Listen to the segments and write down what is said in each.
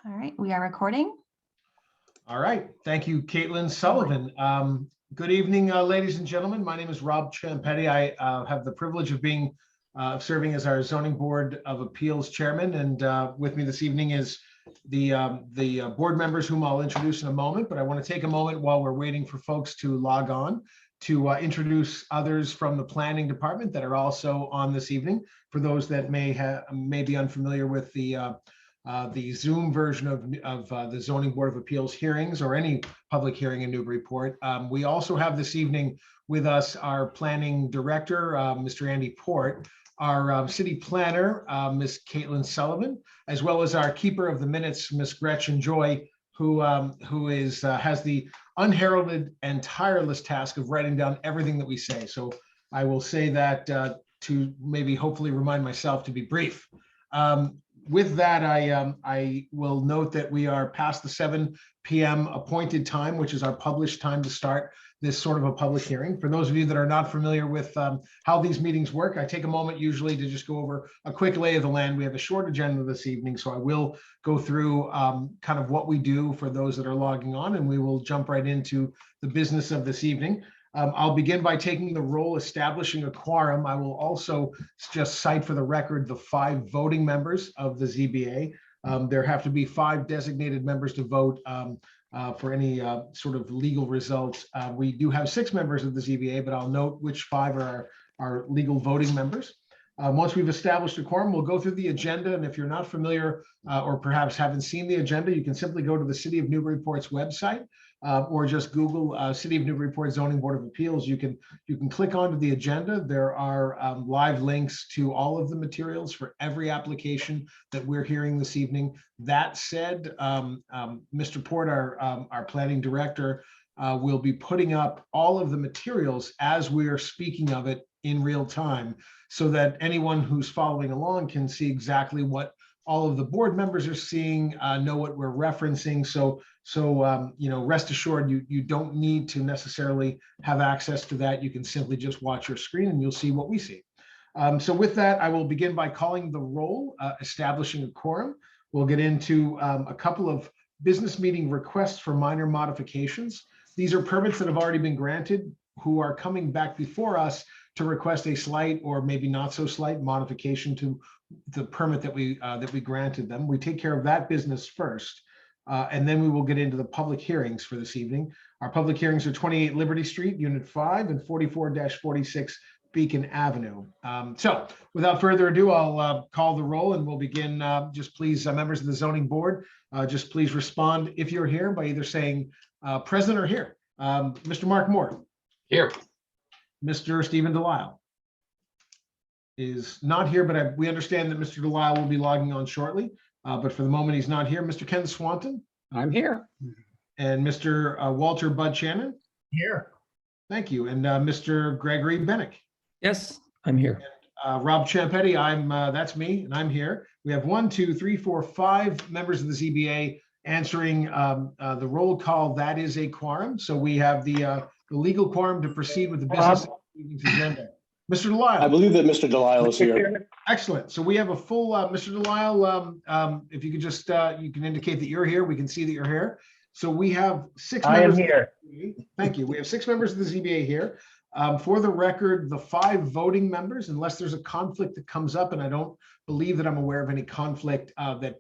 All right, we are recording. All right. Thank you, Caitlin Sullivan. Good evening, ladies and gentlemen. My name is Rob Champetti. I have the privilege of being serving as our Zoning Board of Appeals Chairman. And with me this evening is the board members whom I'll introduce in a moment. But I want to take a moment while we're waiting for folks to log on to introduce others from the planning department that are also on this evening. For those that may be unfamiliar with the Zoom version of the Zoning Board of Appeals hearings or any public hearing in Newburyport. We also have this evening with us our planning director, Mr. Andy Port, our city planner, Ms. Caitlin Sullivan, as well as our keeper of the minutes, Ms. Gretchen Joy, who has the unheralded and tireless task of writing down everything that we say. So I will say that to maybe hopefully remind myself to be brief. With that, I will note that we are past the 7 p.m. appointed time, which is our published time to start this sort of a public hearing. For those of you that are not familiar with how these meetings work, I take a moment usually to just go over a quick lay of the land. We have a short agenda this evening, so I will go through kind of what we do for those that are logging on, and we will jump right into the business of this evening. I'll begin by taking the roll establishing a quorum. I will also just cite for the record the 5 voting members of the ZBA. There have to be 5 designated members to vote for any sort of legal results. We do have 6 members of the ZBA, but I'll note which 5 are our legal voting members. Once we've established a quorum, we'll go through the agenda. And if you're not familiar or perhaps haven't seen the agenda, you can simply go to the City of Newburyport's website or just Google City of Newburyport Zoning Board of Appeals. You can click onto the agenda. There are live links to all of the materials for every application that we're hearing this evening. That said, Mr. Port, our planning director, will be putting up all of the materials as we are speaking of it in real time, so that anyone who's following along can see exactly what all of the board members are seeing, know what we're referencing. So rest assured, you don't need to necessarily have access to that. You can simply just watch your screen and you'll see what we see. So with that, I will begin by calling the roll, establishing a quorum. We'll get into a couple of business meeting requests for minor modifications. These are permits that have already been granted who are coming back before us to request a slight or maybe not so slight modification to the permit that we granted them. We take care of that business first, and then we will get into the public hearings for this evening. Our public hearings are 28 Liberty Street, Unit 5, and 44-46 Beacon Avenue. So without further ado, I'll call the roll and we'll begin. Just please, members of the zoning board, just please respond if you're here by either saying present or here. Mr. Mark Moore. Here. Mr. Stephen Delisle is not here, but we understand that Mr. Delisle will be logging on shortly. But for the moment, he's not here. Mr. Ken Swanton. I'm here. And Mr. Walter Bud Shannon. Here. Thank you. And Mr. Gregory Bennick. Yes, I'm here. And, Rob Champetti, that's me, and I'm here. We have 1, 2, 3, 4, 5 members of the ZBA answering the roll call. That is a quorum. So we have the legal quorum to proceed with the business agenda. Mr. Delisle. I believe that Mr. Delisle is here. Excellent. So we have a full, Mr. Delisle, if you could just, you can indicate that you're here. We can see that you're here. So we have 6 members. I am here. Thank you. We have 6 members of the ZBA here. For the record, the 5 voting members, unless there's a conflict that comes up, and I don't believe that I'm aware of any conflict that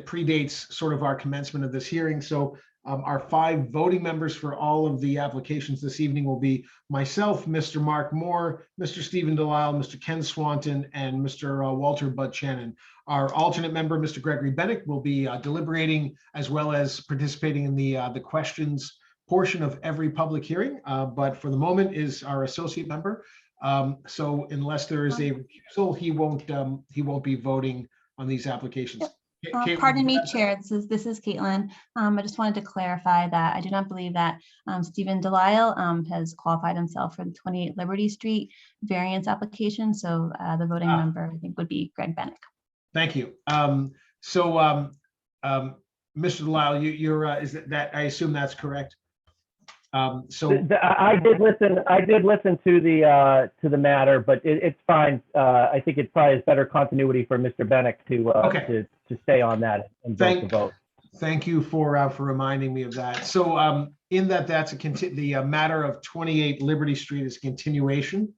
predates sort of our commencement of this hearing. So our 5 voting members for all of the applications this evening will be myself, Mr. Mark Moore, Mr. Stephen Delisle, Mr. Ken Swanton, and Mr. Walter Bud Shannon. Our alternate member, Mr. Gregory Bennick, will be deliberating as well as participating in the questions portion of every public hearing, but for the moment is our associate member. So unless there is a recusal, he won't be voting on these applications. Pardon me, Chair. This is Caitlin. I just wanted to clarify that I do not believe that Stephen Delisle has qualified himself for the 28 Liberty Street variance application. So the voting member, I think, would be Greg Bennick. Thank you. Mr. Delisle, you're is that I assume that's correct. I did listen. I did listen to the matter, but it's fine. I think it probably is better continuity for Mr. Bennick Okay. to stay on that and vote the vote. Thank you for reminding me of that. So in that's the matter of 28 Liberty Street is a continuation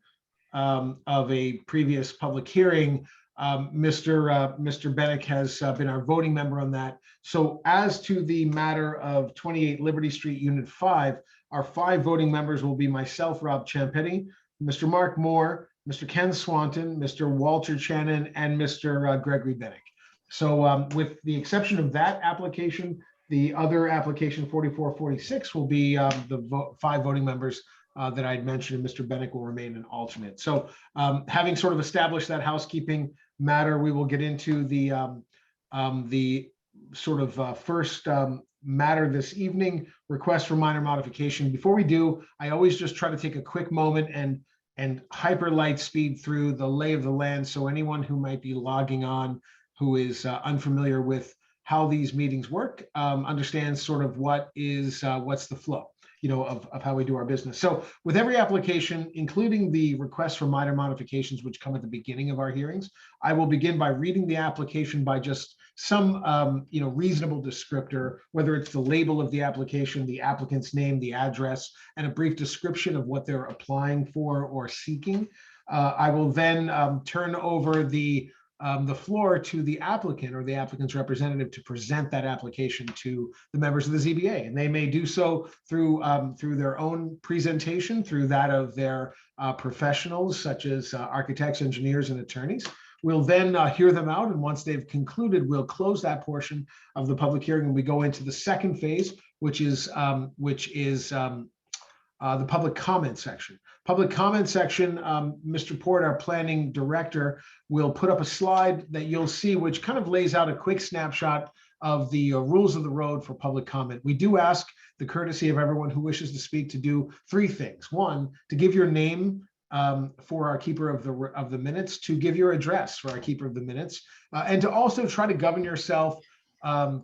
of a previous public hearing. Mr. Bennick has been our voting member on that. So as to the matter of 28 Liberty Street, Unit 5, our 5 voting members will be myself, Rob Ciampetti, Mr. Mark Moore, Mr. Ken Swanton, Mr. Walter Channon, and Mr. Gregory Bennick. So with the exception of that application, the other application 4446 will be the 5 voting members that I'd mentioned, and Mr. Bennick will remain an alternate. So having sort of established that housekeeping matter, we will get into the sort of first matter this evening, request for minor modification. Before we do, I always just try to take a quick moment and hyper light speed through the lay of the land, so anyone who might be logging on who is unfamiliar with how these meetings work understands sort of what's the flow, of how we do our business. So with every application, including the requests for minor modifications, which come at the beginning of our hearings, I will begin by reading the application by just some, reasonable descriptor, whether it's the label of the application, the applicant's name, the address, and a brief description of what they're applying for or seeking. I will then turn over the floor to the applicant or the applicant's representative to present that application to the members of the ZBA, and they may do so through their own presentation, through that of their professionals such as architects, engineers, and attorneys. We'll then hear them out, and once they've concluded, we'll close that portion of the public hearing, and we go into the second phase, which is the public comment section. Public comment section, Mr. Port, our planning director, will put up a slide that you'll see, which kind of lays out a quick snapshot of the rules of the road for public comment. We do ask the courtesy of everyone who wishes to speak to do 3 things. 1, to give your name for our keeper of the minutes, to give your address for our keeper of the minutes, and to also try to govern yourself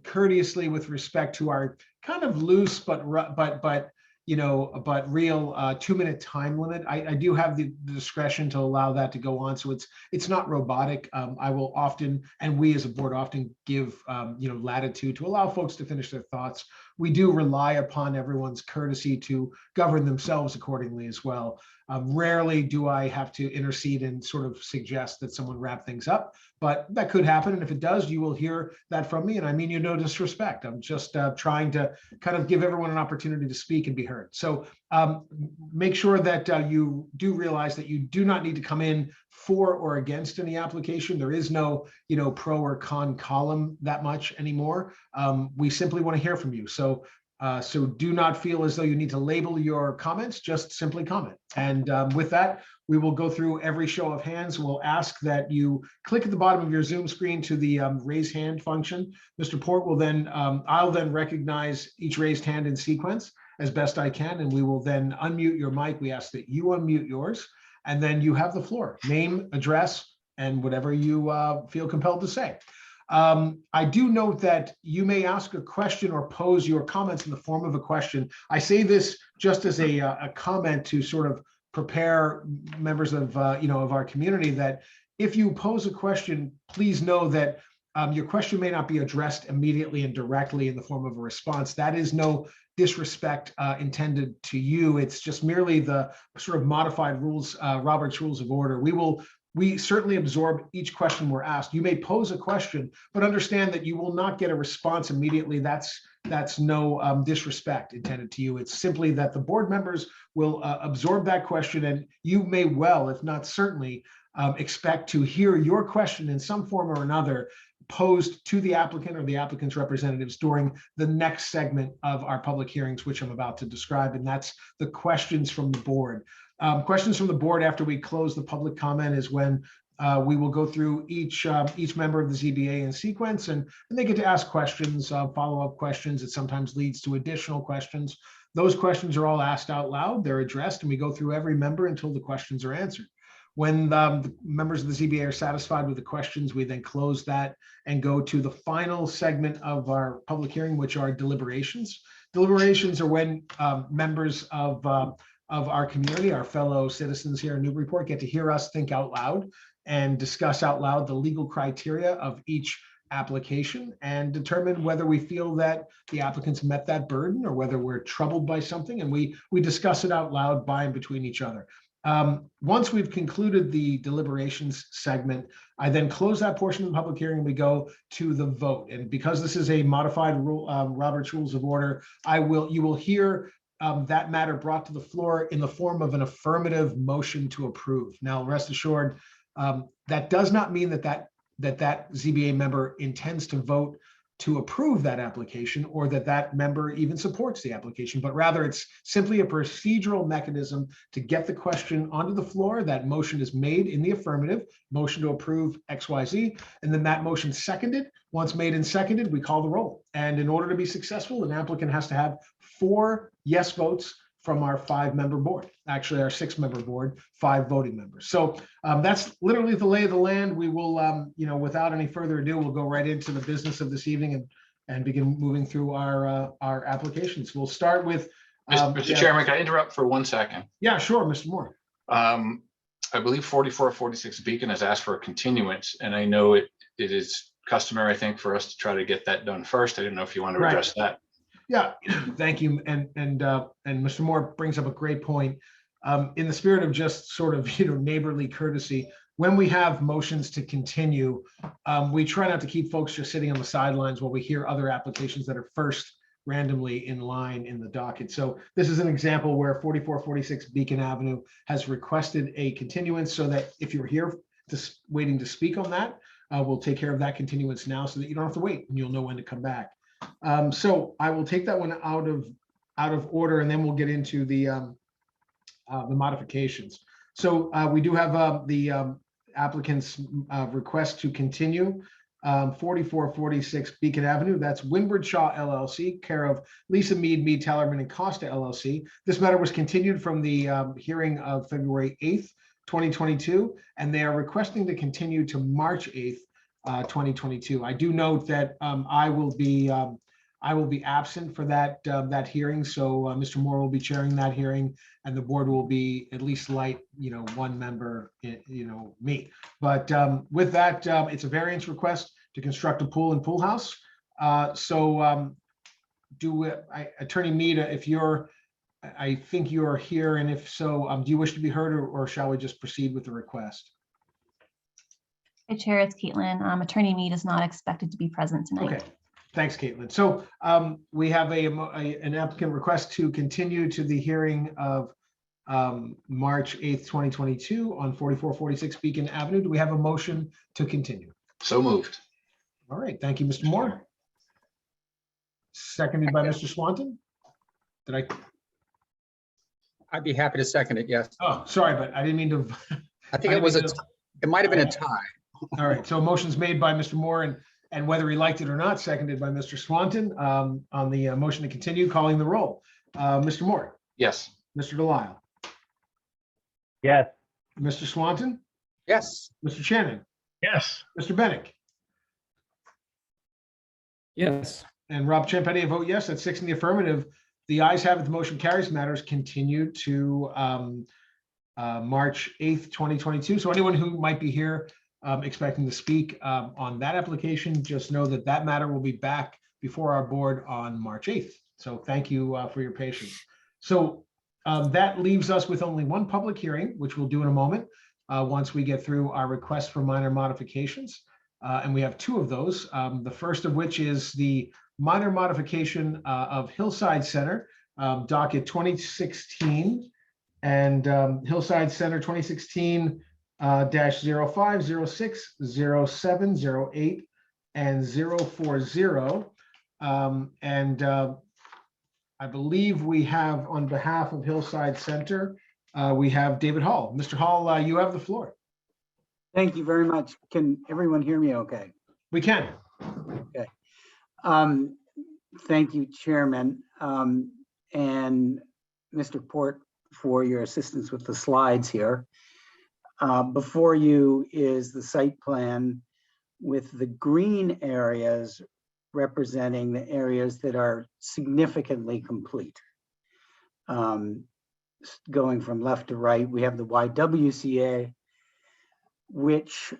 courteously with respect to our kind of loose but real 2-minute time limit. I do have the discretion to allow that to go on, so it's not robotic. I will often, and we as a board often give latitude to allow folks to finish their thoughts. We do rely upon everyone's courtesy to govern themselves accordingly as well. Rarely do I have to intercede and sort of suggest that someone wrap things up, but that could happen. And if it does, you will hear that from me. And I mean you no disrespect. I'm just trying to kind of give everyone an opportunity to speak and be heard. So make sure that you do realize that you do not need to come in for or against any application. There is no, pro or con column that much anymore. We simply want to hear from you. So do not feel as though you need to label your comments, just simply comment. And with that, we will go through every show of hands. We'll ask that you click at the bottom of your Zoom screen to the raise hand function. Mr. Port will then, I'll then recognize each raised hand in sequence as best I can, and we will then unmute your mic. We ask that you unmute yours, and then you have the floor. Name, address, and whatever you feel compelled to say. I do note that you may ask a question or pose your comments in the form of a question. I say this just as a comment to sort of prepare members of of our community that if you pose a question, please know that your question may not be addressed immediately and directly in the form of a response. That is no disrespect intended to you. It's just merely the sort of modified rules, Robert's Rules of Order. We certainly absorb each question we're asked. You may pose a question, but understand that you will not get a response immediately. That's no disrespect intended to you. It's simply that the board members will absorb that question, and you may well, if not certainly, expect to hear your question in some form or another posed to the applicant or the applicant's representatives during the next segment of our public hearings, which I'm about to describe, and that's the questions from the board. Questions from the board after we close the public comment is when we will go through each member of the ZBA in sequence, and they get to ask questions, follow-up questions. It sometimes leads to additional questions. Those questions are all asked out loud, they're addressed, and we go through every member until the questions are answered. When the members of the ZBA are satisfied with the questions, we then close that and go to the final segment of our public hearing, which are deliberations. Deliberations are when members of our community, our fellow citizens here in Newburyport, get to hear us think out loud and discuss out loud the legal criteria of each application and determine whether we feel that the applicants met that burden or whether we're troubled by something, and we discuss it out loud by and between each other. Once we've concluded the deliberations segment, I then close that portion of the public hearing and we go to the vote. And because this is a modified rule, Robert's Rules of Order, you will hear that matter brought to the floor in the form of an affirmative motion to approve. Now, rest assured, that does not mean that ZBA member intends to vote to approve that application or that member even supports the application, but rather it's simply a procedural mechanism to get the question onto the floor. That motion is made in the affirmative, motion to approve XYZ, and then that motion seconded. Once made and seconded, we call the roll. And in order to be successful, an applicant has to have 4 yes votes from our 5-member board, actually our 6-member board, 5 voting members. So that's literally the lay of the land. We will, without any further ado, we'll go right into the business of this evening and begin moving through our applications. We'll start with. Mr. Chairman, can I interrupt for 1 second? Yeah, sure, Mr. Moore. I believe 4446 Beacon has asked for a continuance, and I know it is customary, I think, for us to try to get that done first. I didn't know if you want to address that. Yeah, thank you. And Mr. Moore brings up a great point. In the spirit of just sort of, neighborly courtesy, when we have motions to continue, we try not to keep folks just sitting on the sidelines while we hear other applications that are first randomly in line in the docket. So this is an example where 4446 Beacon Avenue has requested a continuance, so that if you're here waiting to speak on that, we'll take care of that continuance now so that you don't have to wait and you'll know when to come back. So I will take that one out of order, and then we'll get into the modifications. So we do have the applicant's request to continue 4446 Beacon Avenue. That's Windward Shaw LLC, care of Lisa Mead, Tellerman and Costa LLC. This matter was continued from the hearing of February 8th, 2022, and they are requesting to continue to March 8th, 2022. I do note that I will be absent for that hearing, so Mr. Moore will be chairing that hearing, and the board will be at least light, 1 member, me. But with that, it's a variance request to construct a pool and pool house. Attorney Mead, I think you're here, and if so, do you wish to be heard, or shall we just proceed with the request? Hey, Chair, it's Caitlin. Attorney Mead is not expected to be present tonight. Okay, thanks, Caitlin. So we have an applicant request to continue to the hearing of March 8th, 2022 on 4446 Beacon Avenue. Do we have a motion to continue? So moved. All right, thank you, Mr. Moore. Seconded by Mr. Swanton. I'd be happy to second it, yes. Oh, sorry, but I didn't mean to. I think it might have been a tie. All right, so a motion's made by Mr. Moore, and whether he liked it or not, seconded by Mr. Swanton on the motion to continue, calling the roll. Mr. Moore. Yes. Mr. Delisle. Yes. Mr. Swanton. Yes. Mr. Shannon. Yes. Mr. Bennett. Yes. And Rob Champetti, a vote yes. That's 6 in the affirmative. The ayes have it. The motion carries. Matters continued to March 8th, 2022. So anyone who might be here expecting to speak on that application, just know that matter will be back before our board on March 8th. So thank you for your patience. So that leaves us with only 1 public hearing, which we'll do in a moment once we get through our request for minor modifications. And we have 2 of those. The first of which is the minor modification of Hillside Center, docket 2016, and Hillside Center 2016 -05, 06, 07, 08, and 040. I believe we have, on behalf of Hillside Center, we have David Hall. Mr. Hall, you have the floor. Thank you very much. Can everyone hear me okay? We can. Okay. Thank you, Chairman, and Mr. Port for your assistance with the slides here. Before you is the site plan with the green areas representing the areas that are significantly complete. Going from left to right, we have the YWCA, which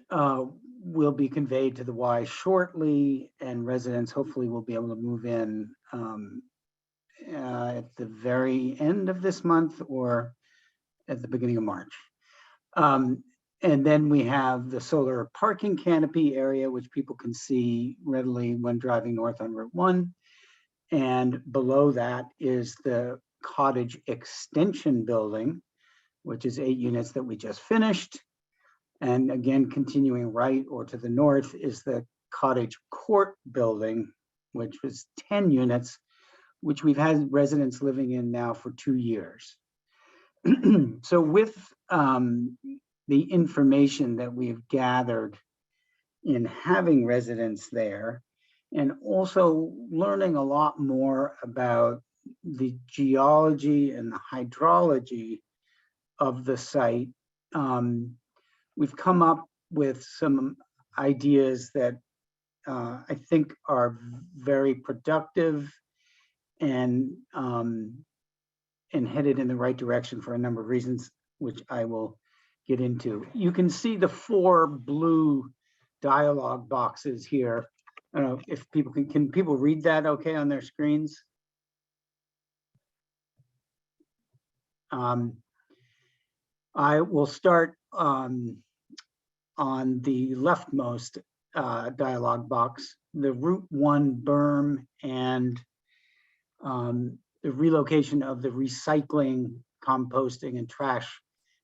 will be conveyed to the Y shortly, and residents hopefully will be able to move in at the very end of this month or at the beginning of March. And then we have the solar parking canopy area, which people can see readily when driving north on Route 1. And below that is the cottage extension building, which is 8 units that we just finished. And again, continuing right or to the north is the cottage court building, which was 10 units, which we've had residents living in now for 2 years. So with the information that we've gathered in having residents there, and also learning a lot more about the geology and the hydrology of the site, we've come up with some ideas that I think are very productive and headed in the right direction for a number of reasons, which I will get into. You can see the 4 blue dialogue boxes here. I don't know if people can people read that okay on their screens? I will start on the leftmost dialogue box, the Route 1 berm and the relocation of the recycling, composting, and trash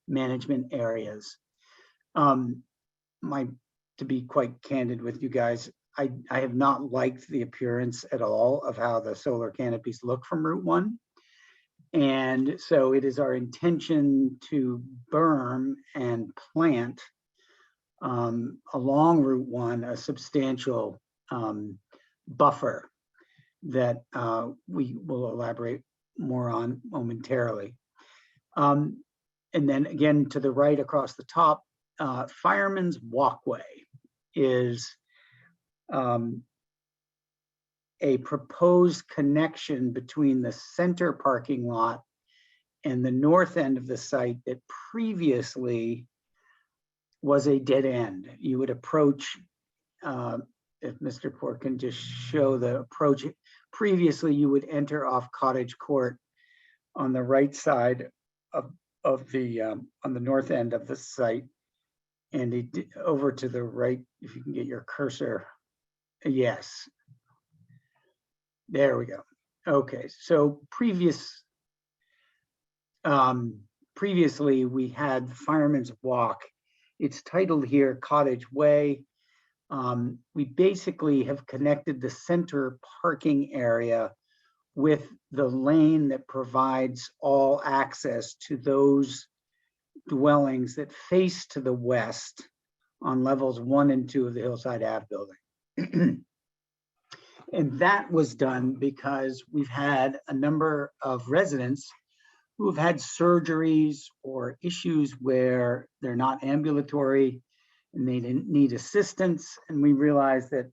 management areas. To be quite candid with you guys, I have not liked the appearance at all of how the solar canopies look from Route 1. And so it is our intention to berm and plant along Route 1 a substantial buffer that we will elaborate more on momentarily. And then again, to the right across the top, Fireman's Walkway is a proposed connection between the center parking lot and the north end of the site that previously was a dead end. You would approach, if Mr. Port can just show the approach, previously you would enter off Cottage Court on the right side of the, on the north end of the site, and over to the right, if you can get your cursor, yes. There we go. Okay, so previously we had Fireman's Walk. It's titled here Cottage Way. We basically have connected the center parking area with the lane that provides all access to those dwellings that face to the west on levels 1 and 2 of the Hillside Ave building. And that was done because we've had a number of residents who have had surgeries or issues where they're not ambulatory and they need assistance. And we realized that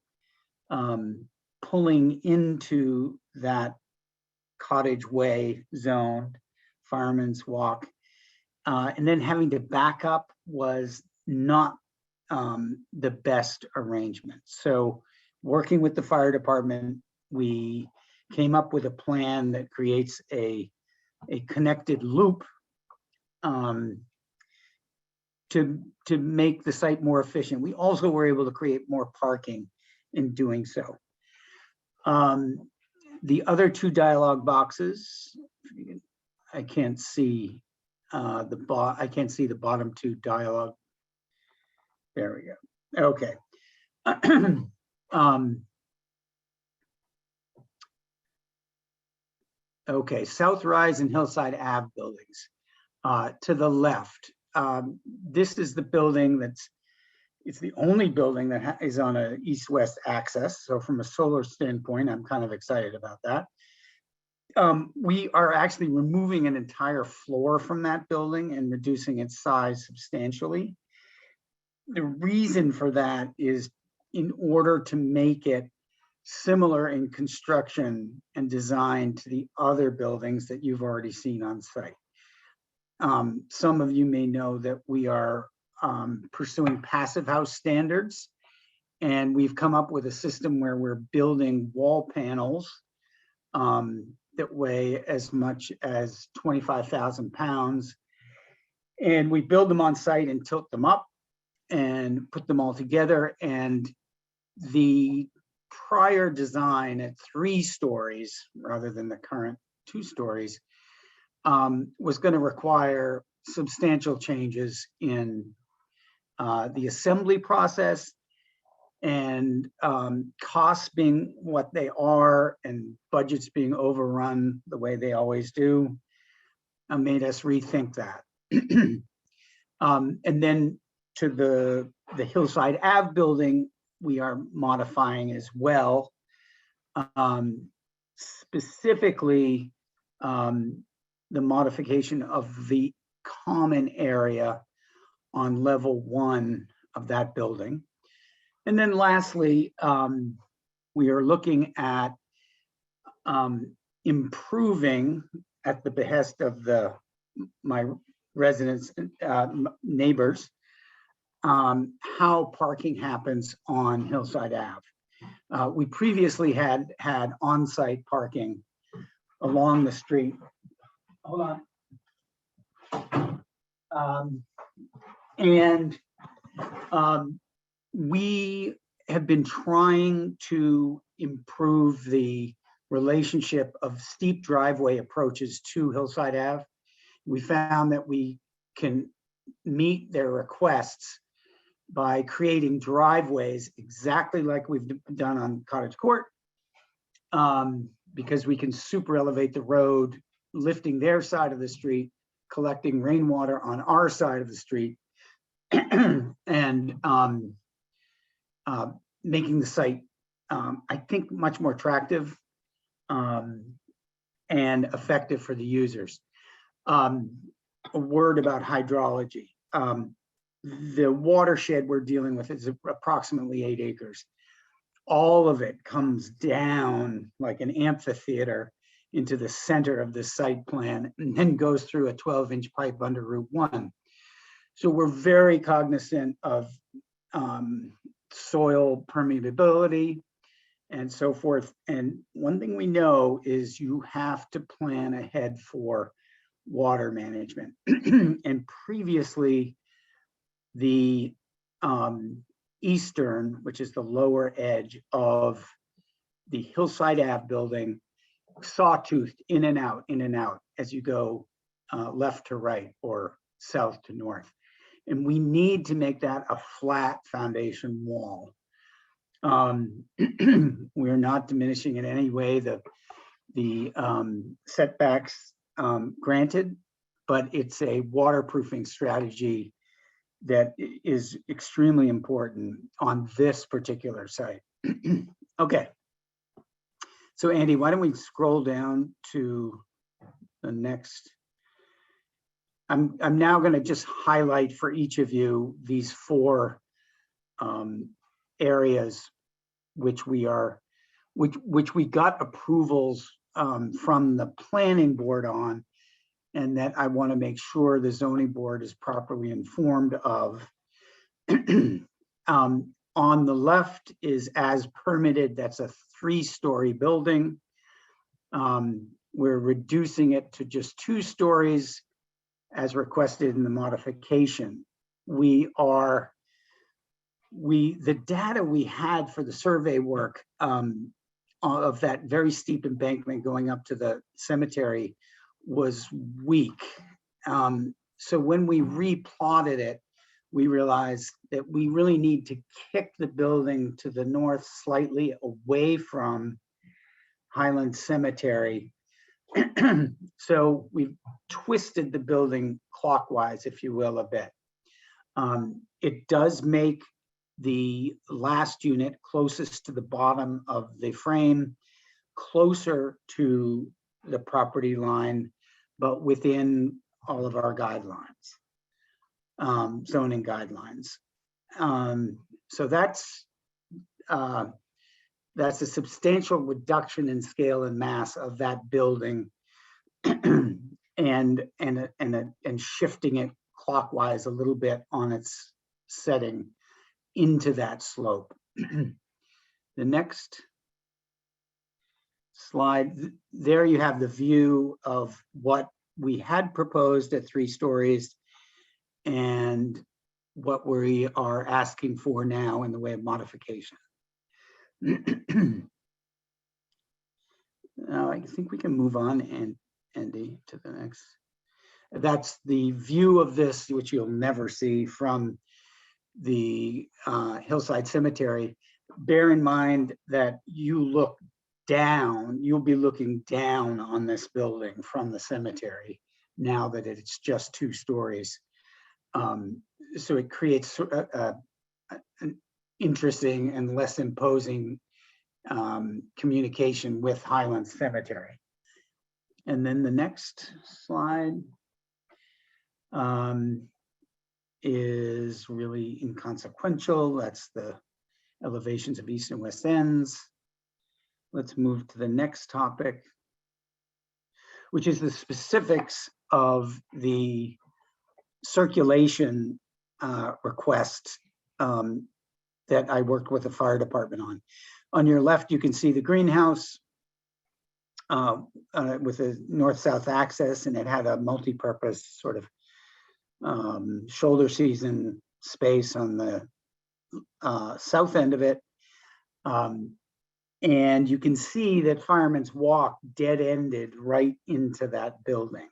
pulling into that Cottage Way zone, Fireman's Walk, and then having to back up was not the best arrangement. So working with the fire department, we came up with a plan that creates a connected loop to make the site more efficient. We also were able to create more parking in doing so. The other 2 dialogue boxes, I can't see I can't see the bottom 2 dialogue. There we go. Okay. Okay, South Rise and Hillside Ave buildings. To the left, this is the building it's the only building that is on an east-west axis. So from a solar standpoint, I'm kind of excited about that. We are actually removing an entire floor from that building and reducing its size substantially. The reason for that is in order to make it similar in construction and design to the other buildings that you've already seen on site. Some of you may know that we are pursuing passive house standards, and we've come up with a system where we're building wall panels that weigh as much as 25,000 pounds. And we build them on site and tilt them up and put them all together. And the prior design at 3 stories rather than the current 2 stories was going to require substantial changes in the assembly process, and costs being what they are and budgets being overrun the way they always do made us rethink that. And then to the Hillside Ave building, we are modifying as well. Specifically, the modification of the common area on level 1 of that building. And then lastly, we are looking at improving, at the behest of my residents, neighbors, how parking happens on Hillside Ave. We previously had on-site parking along the street. Hold on. We have been trying to improve the relationship of steep driveway approaches to Hillside Ave. We found that we can meet their requests by creating driveways exactly like we've done on Cottage Court, because we can super elevate the road, lifting their side of the street, collecting rainwater on our side of the street, and making the site, I think, much more attractive and effective for the users. A word about hydrology. The watershed we're dealing with is approximately 8 acres. All of it comes down like an amphitheater into the center of the site plan and then goes through a 12-inch pipe under Route 1. So we're very cognizant of soil permeability and so forth. And one thing we know is you have to plan ahead for water management. And previously, the eastern, which is the lower edge of the Hillside Ave building, sawtoothed in and out as you go left to right or south to north. And we need to make that a flat foundation wall. We're not diminishing in any way the setbacks granted, but it's a waterproofing strategy that is extremely important on this particular site. Okay. So Andy, why don't we scroll down to the next. I'm now going to just highlight for each of you these 4 areas which we got approvals from the planning board on, and that I want to make sure the zoning board is properly informed of. On the left is as permitted. That's a 3-story building. We're reducing it to just 2 stories as requested in the modification. The data we had for the survey work of that very steep embankment going up to the cemetery was weak. So when we replotted it, we realized that we really need to kick the building to the north slightly away from Highland Cemetery. So we've twisted the building clockwise, if you will, a bit. It does make the last unit closest to the bottom of the frame closer to the property line, but within all of our guidelines, zoning guidelines. So that's a substantial reduction in scale and mass of that building, and shifting it clockwise a little bit on its setting into that slope. The next slide, there you have the view of what we had proposed at 3 stories and what we are asking for now in the way of modification. Now I think we can move on, and Andy, to the next. That's the view of this, which you'll never see from the Hillside Cemetery. Bear in mind that you look down, you'll be looking down on this building from the cemetery now that it's just 2 stories. So it creates an interesting and less imposing communication with Highland Cemetery. And then the next slide is really inconsequential. That's the elevations of east and west ends. Let's move to the next topic, which is the specifics of the circulation request that I worked with the fire department on. On your left, you can see the greenhouse with a north-south access, and it had a multi-purpose sort of shoulder season space on the south end of it. And you can see that Fireman's Walk dead-ended right into that building.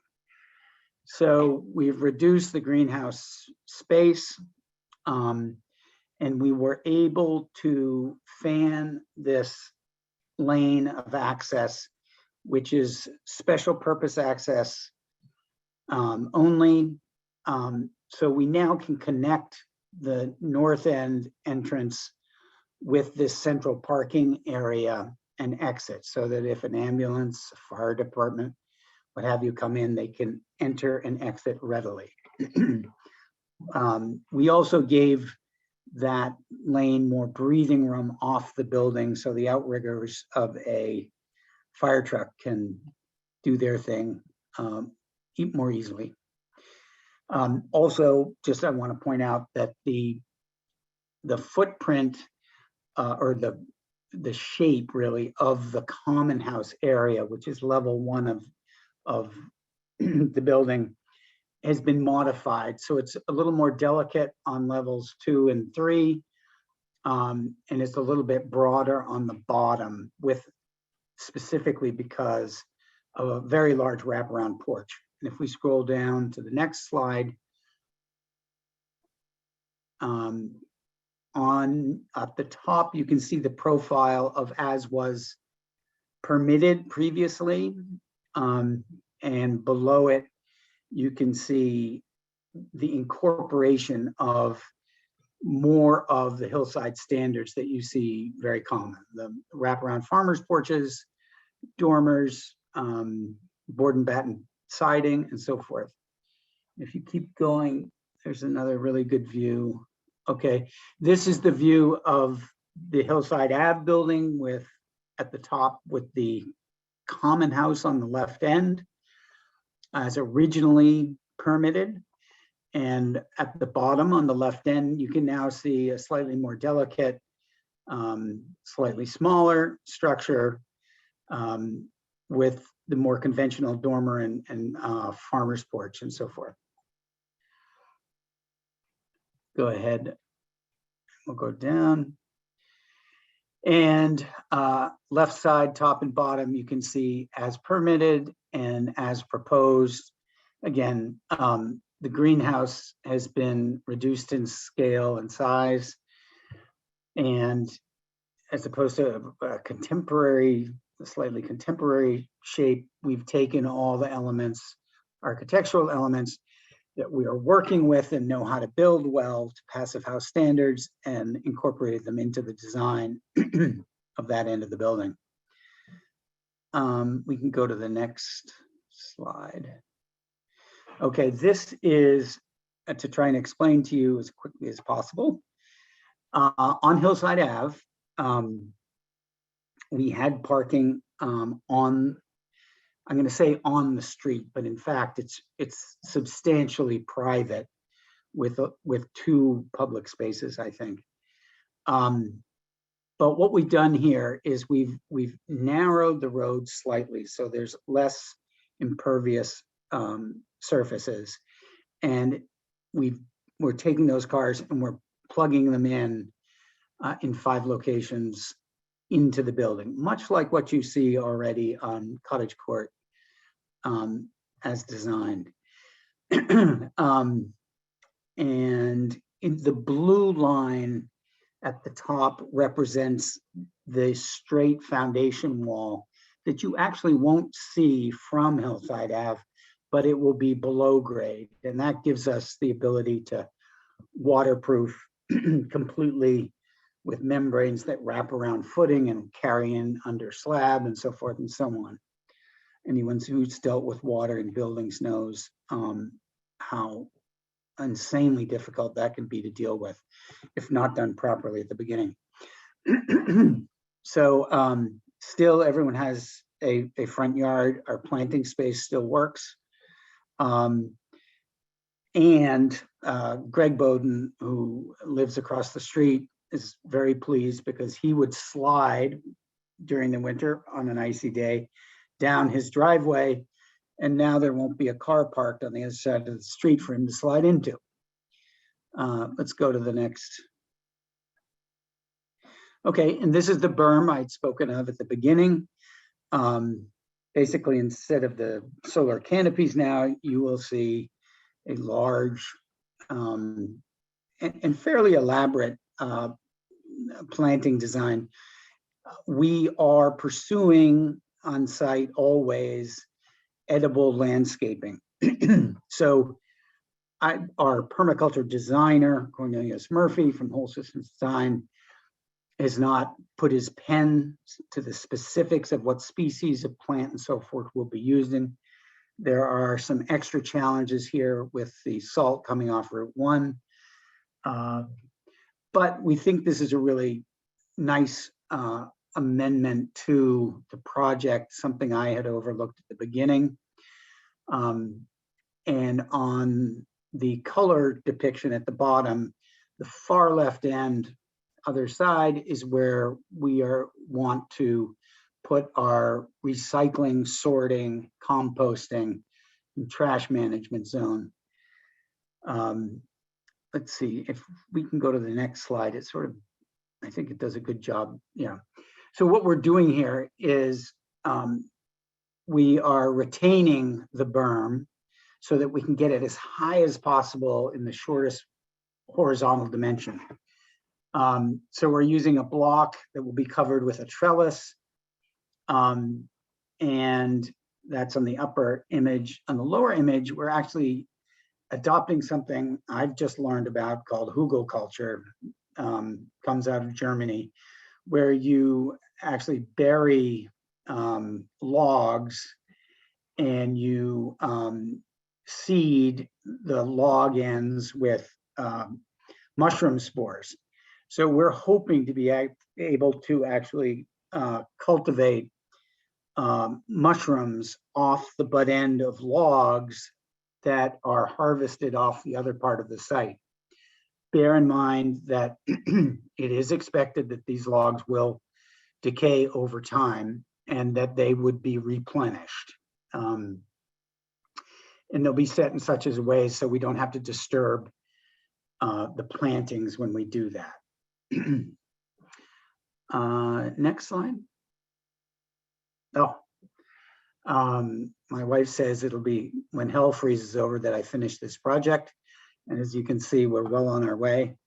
So we've reduced the greenhouse space, and we were able to fan this lane of access, which is special purpose access only. So we now can connect the north end entrance with this central parking area and exit, so that if an ambulance, a fire department, what have you come in, they can enter and exit readily. We also gave that lane more breathing room off the building, so the outriggers of a fire truck can do their thing more easily. Also, just I want to point out that the footprint or the shape really of the common house area, which is level 1 of the building, has been modified. So it's a little more delicate on levels 2 and 3, and it's a little bit broader on the bottom, with specifically because of a very large wraparound porch. And if we scroll down to the next slide, on at the top, you can see the profile of as was permitted previously, and below it, you can see the incorporation of more of the Hillside standards that you see very common. The wraparound farmers porches, dormers, board and batten siding, and so forth. If you keep going, there's another really good view. Okay, this is the view of the Hillside Ave building with, at the top, with the common house on the left end as originally permitted. And at the bottom on the left end, you can now see a slightly more delicate, slightly smaller structure with the more conventional dormer and farmer's porch and so forth. Go ahead, we'll go down. And left side, top and bottom, you can see as permitted and as proposed. Again, the greenhouse has been reduced in scale and size. And as opposed to a contemporary, slightly contemporary shape, we've taken all the elements, architectural elements that we are working with and know how to build well to passive house standards, and incorporated them into the design of that end of the building. we can go to the next slide. Okay, this is to try and explain to you as quickly as possible. On Hillside Ave, we had parking on, I'm going to say on the street, but in fact, it's substantially private with two public spaces, I think. But what we've done here is we've narrowed the road slightly, so there's less impervious surfaces, and we're taking those cars and we're plugging them in 5 locations into the building, much like what you see already on Cottage Court as designed. And in the blue line at the top represents the straight foundation wall that you actually won't see from Hillside Ave, but it will be below grade. And that gives us the ability to waterproof completely with membranes that wrap around footing and carry in under slab and so forth and so on. Anyone who's dealt with water in buildings knows how insanely difficult that can be to deal with if not done properly at the beginning. So still everyone has a front yard. Our planting space still works. And Greg Bowden, who lives across the street, is very pleased because he would slide during the winter on an icy day down his driveway, and now there won't be a car parked on the other side of the street for him to slide into. Let's go to the next. Okay, and this is the berm I'd spoken of at the beginning. Basically, instead of the solar canopies now, you will see a large and fairly elaborate planting design. We are pursuing on site always edible landscaping. So our permaculture designer, Cornelius Murphy from Whole Systems Design, has not put his pen to the specifics of what species of plant and so forth will be used in. There are some extra challenges here with the salt coming off Route 1. But we think this is a really nice amendment to the project, something I had overlooked at the beginning. And on the color depiction at the bottom, the far left end, other side, is where we want to put our recycling, sorting, composting, and trash management zone. Let's see if we can go to the next slide. It sort of, I think it does a good job. Yeah. So what we're doing here is we are retaining the berm so that we can get it as high as possible in the shortest horizontal dimension. So we're using a block that will be covered with a trellis. And that's on the upper image. On the lower image, we're actually adopting something I've just learned about called hugelkultur, comes out of Germany, where you actually bury logs and you seed the log ends with mushroom spores. So we're hoping to be able to actually cultivate mushrooms off the butt end of logs that are harvested off the other part of the site. Bear in mind that it is expected that these logs will decay over time and that they would be replenished. And they'll be set in such a way so we don't have to disturb the plantings when we do that. Next slide. Oh, my wife says it'll be when hell freezes over that I finish this project. And as you can see, we're well on our way.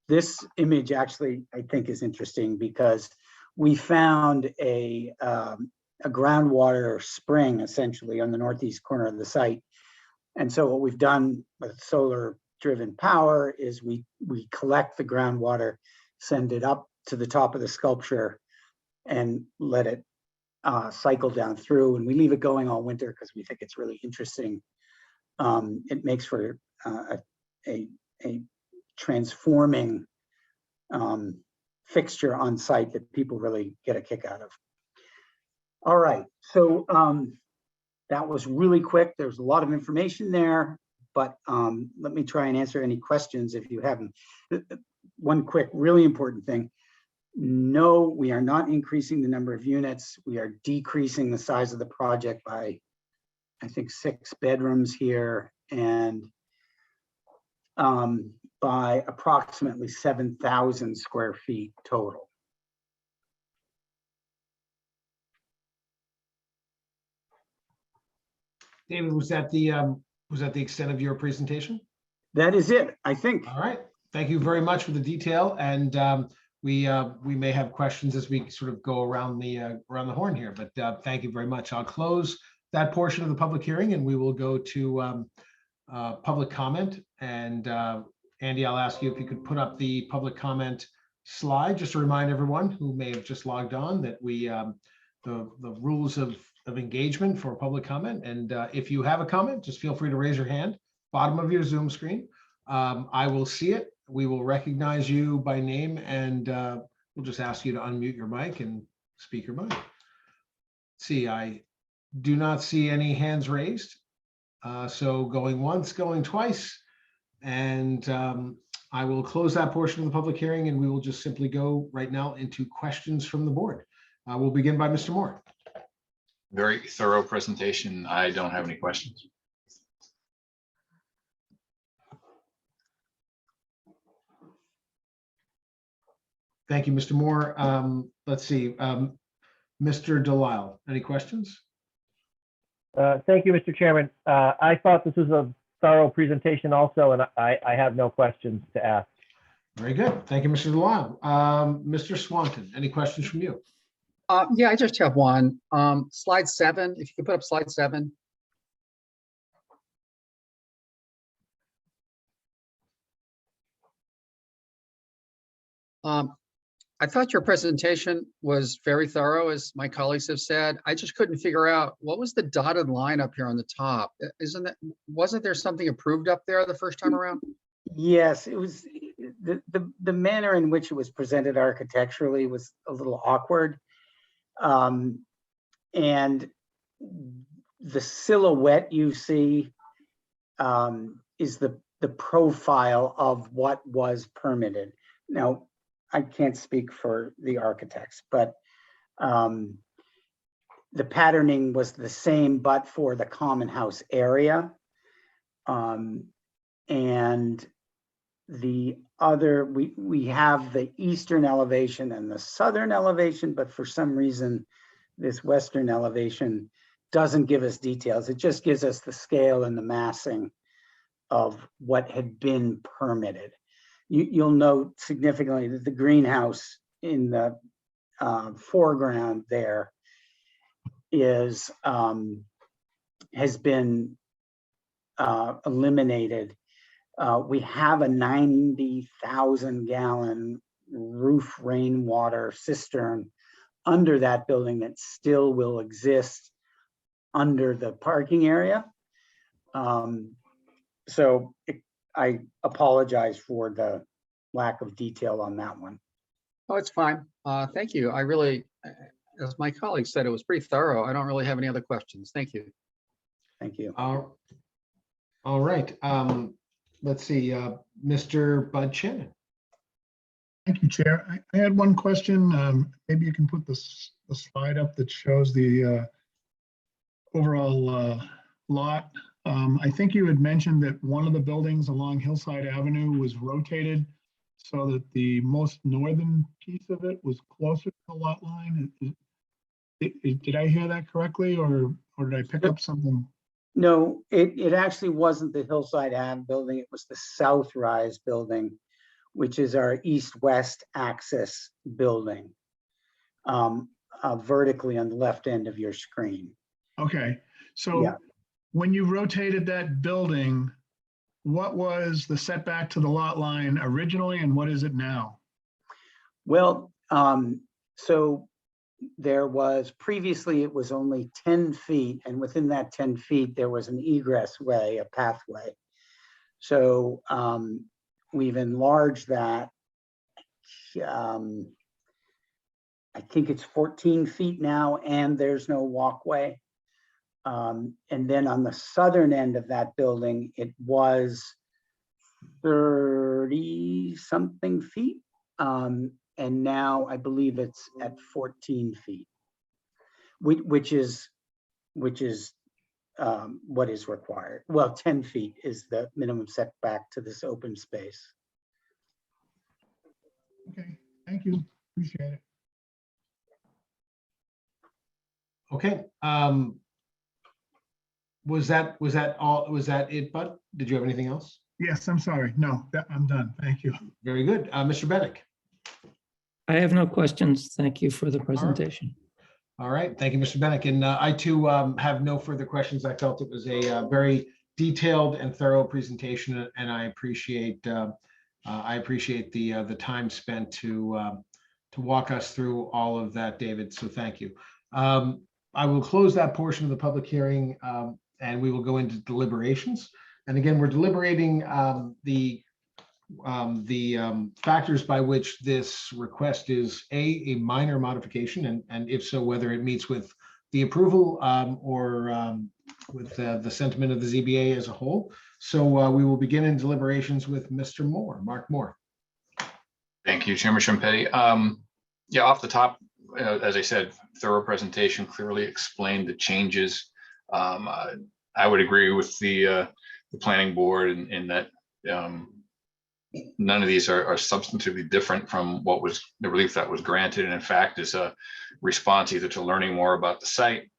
This image actually, I think, is interesting because we found a groundwater spring essentially on the northeast corner of the site. And so what we've done with solar driven power is we collect the groundwater, send it up to the top of the sculpture and let it cycle down through, and we leave it going all winter because we think it's really interesting. It makes for a transforming fixture on site that people really get a kick out of. All right, so that was really quick. There's a lot of information there, but let me try and answer any questions if you haven't. One quick, really important thing. No, we are not increasing the number of units. We are decreasing the size of the project by, I think, 6 bedrooms here, and by approximately 7,000 square feet total. David, was that the extent of your presentation? That is it, I think. All right. Thank you very much for the detail, and we may have questions as we sort of go around the horn here. But thank you very much. I'll close that portion of the public hearing, and we will go to public comment. And Andy, I'll ask you if you could put up the public comment slide, just to remind everyone who may have just logged on that we the rules of engagement for public comment. And if you have a comment, just feel free to raise your hand, bottom of your Zoom screen. I will see it. We will recognize you by name, and we'll just ask you to unmute your mic and speak your mind. See, I do not see any hands raised. So going once, going twice, and I will close that portion of the public hearing, and we will just simply go right now into questions from the board. We'll begin by Mr. Moore. Very thorough presentation. I don't have any questions. Thank you, Mr. Moore. Let's see, Mr. Delisle, any questions? Thank you, Mr. Chairman. I thought this was a thorough presentation also, and I have no questions to ask. Very good. Thank you, Mr. Delisle. Mr. Swanton, any questions from you? Yeah, I just have one. Slide 7, if you could put up slide 7. I thought your presentation was very thorough, as my colleagues have said. I just couldn't figure out what was the dotted line up here on the top. Wasn't there something approved up there the first time around? Yes, it was the manner in which it was presented architecturally was a little awkward. And the silhouette you see is the profile of what was permitted. Now, I can't speak for the architects, but the patterning was the same, but for the common house area. And the other, we have the eastern elevation and the southern elevation, but for some reason, this western elevation doesn't give us details. It just gives us the scale and the massing of what had been permitted. You'll note significantly that the greenhouse in the foreground there is has been eliminated. We have a 90,000 gallon roof rainwater cistern under that building that still will exist under the parking area. So I apologize for the lack of detail on that one. Oh, it's fine. Thank you. I really, as my colleague said, it was pretty thorough. I don't really have any other questions. Thank you. Thank you. All right. Let's see, Mr. Bud Shannon. Thank you, Chair. I had one question. Maybe you can put the slide up that shows the overall lot. I think you had mentioned that one of the buildings along Hillside Avenue was rotated so that the most northern piece of it was closer to the lot line. Did I hear that correctly, or did I pick up something? No, it actually wasn't the Hillside Ave building. It was the South Rise building, which is our east-west axis building, vertically on the left end of your screen. Okay, so yeah. When you rotated that building, what was the setback to the lot line originally, and what is it now? Well, so there was, previously it was only 10 feet, and within that 10 feet, there was an egress way, a pathway. So we've enlarged that. I think it's 14 feet now, and there's no walkway. And then on the southern end of that building, it was 30-something feet. And now I believe it's at 14 feet, which is what is required. Well, 10 feet is the minimum setback to this open space. Okay, thank you. Appreciate it. Okay. Was that all? Was that it, Bud? Did you have anything else? Yes, I'm sorry. No, I'm done. Thank you. Very good. Mr. Bennett. I have no questions. Thank you for the presentation. All right. Thank you, Mr. Bennett. And I too have no further questions. I felt it was a very detailed and thorough presentation, and I appreciate the time spent to walk us through all of that, David. So thank you. I will close that portion of the public hearing, and we will go into deliberations. And again, we're deliberating the factors by which this request is a minor modification, and if so, whether it meets with the approval or with the sentiment of the ZBA as a whole. So we will begin in deliberations with Mr. Moore, Mark Moore. Thank you, Chairman Schimpetti. Yeah, off the top, as I said, thorough presentation, clearly explained the changes. I would agree with the planning board in that none of these are substantively different from what was the relief that was granted, and in fact is a response either to learning more about the site,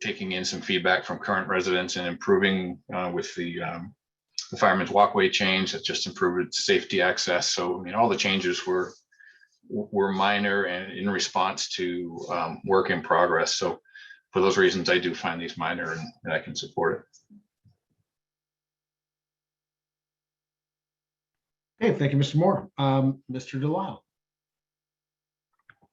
taking in some feedback from current residents, and improving with the Fireman's Walkway change that just improved safety access. So I mean, all the changes were minor and in response to work in progress. So for those reasons, I do find these minor, and I can support it. Okay, thank you, Mr. Moore. Mr. Delisle.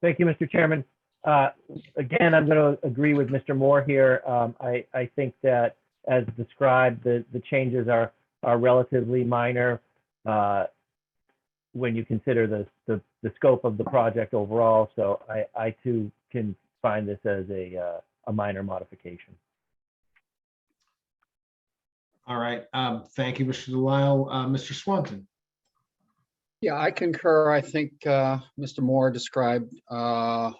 Thank you, Mr. Chairman. Again, I'm going to agree with Mr. Moore here. I think that, as described, the changes are relatively minor when you consider the scope of the project overall. So I too can find this as a minor modification. All right. Thank you, Mr. Delisle. Mr. Swanton. Yeah, I concur. I think Mr. Moore described a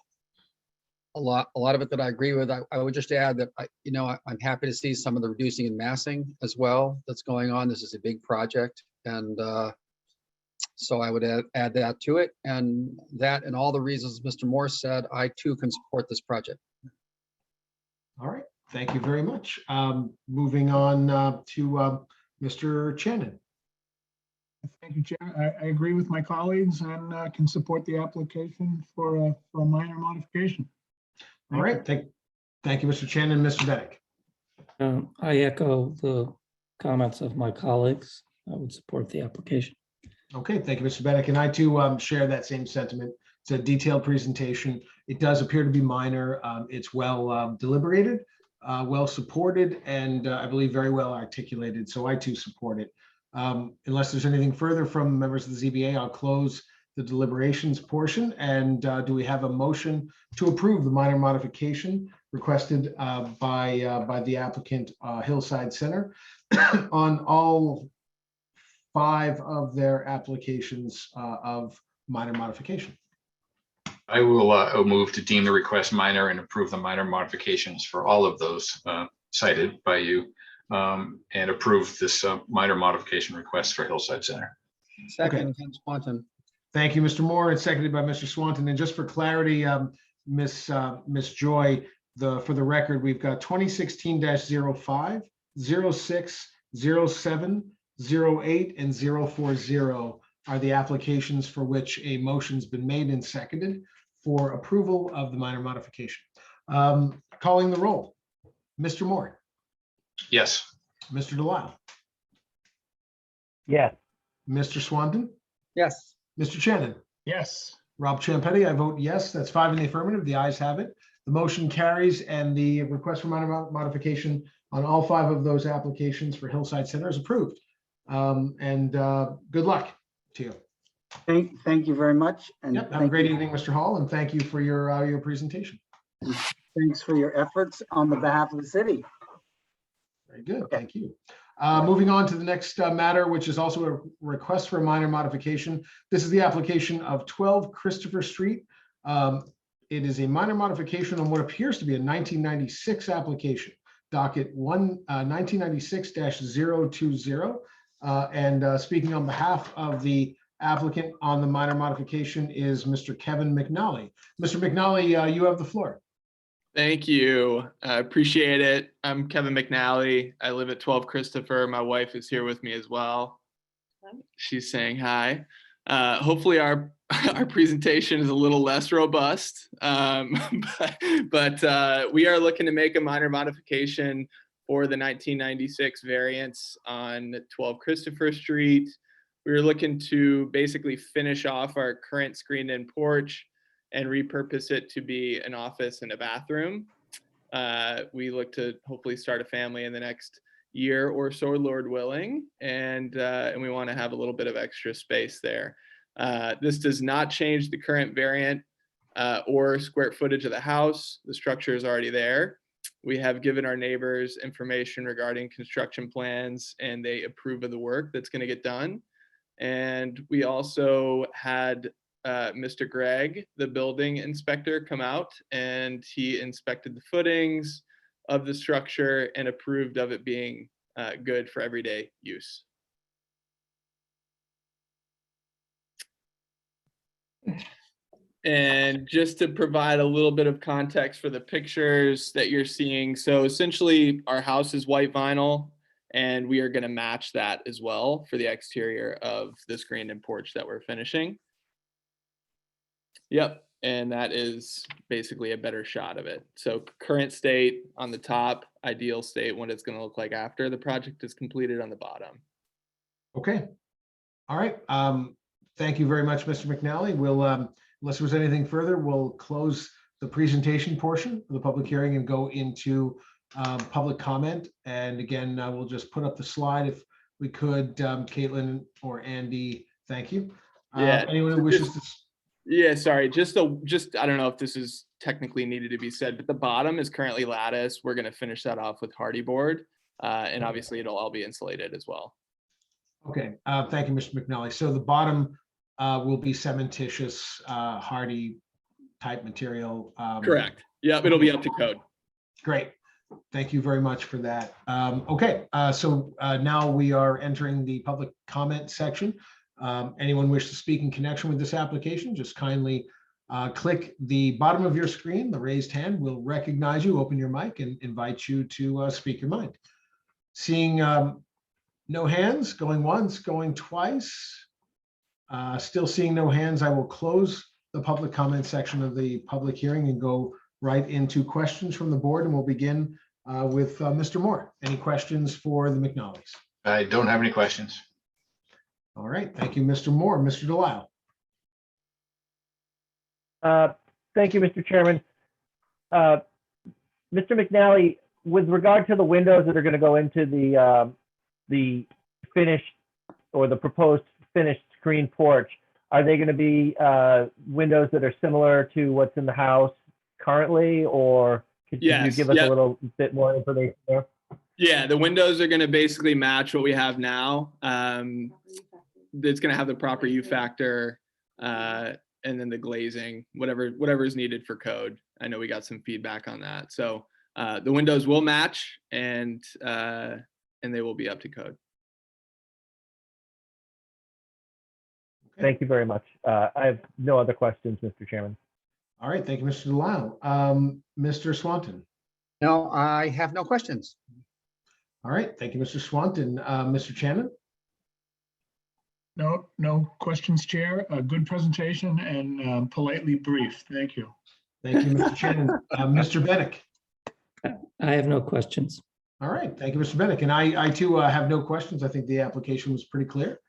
lot of it that I agree with. I would just add that I'm happy to see some of the reducing and massing as well that's going on. This is a big project, and so I would add that to it. And that, and all the reasons Mr. Moore said, I too can support this project. All right. Thank you very much. Moving on to Mr. Shannon. Thank you, Chair. I agree with my colleagues and can support the application for a minor modification. All right. Thank you, Mr. Shannon. Mr. Bennett. I echo the comments of my colleagues. I would support the application. Okay, thank you, Mr. Bennett. And I too share that same sentiment. It's a detailed presentation. It does appear to be minor. It's well deliberated, well supported, and I believe very well articulated. So I too support it. Unless there's anything further from members of the ZBA, I'll close the deliberations portion. And do we have a motion to approve the minor modification requested by the applicant, Hillside Center, on all 5 of their applications of minor modification? I will move to deem the request minor and approve the minor modifications for all of those cited by you, and approve this minor modification request for Hillside Center. Second, Ken Swanton. Thank you, Mr. Moore. It's seconded by Mr. Swanton. And just for clarity, Miss Joy, for the record, we've got 2016-05, 06, 07, 08, and 040 are the applications for which a motion's been made and seconded for approval of the minor modification. Calling the roll. Mr. Moore. Yes. Mr. Delisle. Yes. Mr. Swanton. Yes. Mr. Shannon. Yes. Rob Champetti, I vote yes. That's 5 in the affirmative. The ayes have it. The motion carries and the request for minor modification on all 5 of those applications for Hillside Center is approved. Good luck to you. Thank you very much. And Yep, have a great evening, Mr. Hall, and thank you for your presentation. thanks for your efforts on the behalf of the city. Very good, thank you. Moving on to the next matter, which is also a request for a minor modification. This is the application of 12 Christopher Street. It is a minor modification on what appears to be a 1996 application, docket 1996-020. Speaking on behalf of the applicant on the minor modification is Mr. Kevin McNally. Mr. McNally, you have the floor. Thank you. I appreciate it. I'm Kevin McNally. I live at 12 Christopher. My wife is here with me as well. She's saying hi. Hopefully our presentation is a little less robust, but we are looking to make a minor modification for the 1996 variance on 12 Christopher Street. We were looking to basically finish off our current screened-in porch and repurpose it to be an office and a bathroom. We look to hopefully start a family in the next year or so, Lord willing, and we want to have a little bit of extra space there. This does not change the current variant or square footage of the house. The structure is already there. We have given our neighbors information regarding construction plans, and they approve of the work that's going to get done. And we also had Mr. Gregg, the building inspector, come out, and he inspected the footings of the structure and approved of it being good for everyday use. And just to provide a little bit of context for the pictures that you're seeing, so essentially our house is white vinyl, and we are going to match that as well for the exterior of the screened-in porch that we're finishing. Yep, and that is basically a better shot of it. So current state on the top, ideal state, what it's going to look like after the project is completed on the bottom. Okay. All right. Thank you very much, Mr. McNally. We'll, unless there's anything further, we'll close the presentation portion of the public hearing and go into public comment. And again, we'll just put up the slide if we could, Caitlin or Andy. Thank you. Yeah. Anyone who wishes to. Yeah, sorry. Just I don't know if this is technically needed to be said, but the bottom is currently lattice. We're going to finish that off with hardy board, and obviously it'll all be insulated as well. Okay. Thank you, Mr. McNally. So the bottom will be cementitious, hardy type material. Correct. Yep, it'll be up to code. Great. Thank you very much for that. Okay, so now we are entering the public comment section. Anyone wish to speak in connection with this application, just kindly click the bottom of your screen. The raised hand will recognize you, open your mic, and invite you to speak your mind. Seeing no hands, going once, going twice, still seeing no hands, I will close the public comment section of the public hearing and go right into questions from the board, and we'll begin with Mr. Moore. Any questions for the McNallys? I don't have any questions. All right, thank you, Mr. Moore. Mr. Delisle. Thank you, Mr. Chairman. Mr. McNally, with regard to the windows that are going to go into the finished or the proposed finished screen porch, are they going to be windows that are similar to what's in the house currently, or could you give us a little bit more information there? Yeah, the windows are going to basically match what we have now. It's going to have the proper U factor, and then the glazing, whatever is needed for code. I know we got some feedback on that. So the windows will match, and they will be up to code. Thank you very much. I have no other questions, Mr. Chairman. All right, thank you, Mr. Delisle. Mr. Swanton. No, I have no questions. All right, thank you, Mr. Swanton. Mr. Shannon. No questions, Chair. A good presentation and politely brief. Thank you. Thank you, Mr. Shannon. Mr. Bennett. I have no questions. All right, thank you, Mr. Bennett. And I too have no questions. I think the application was pretty clear.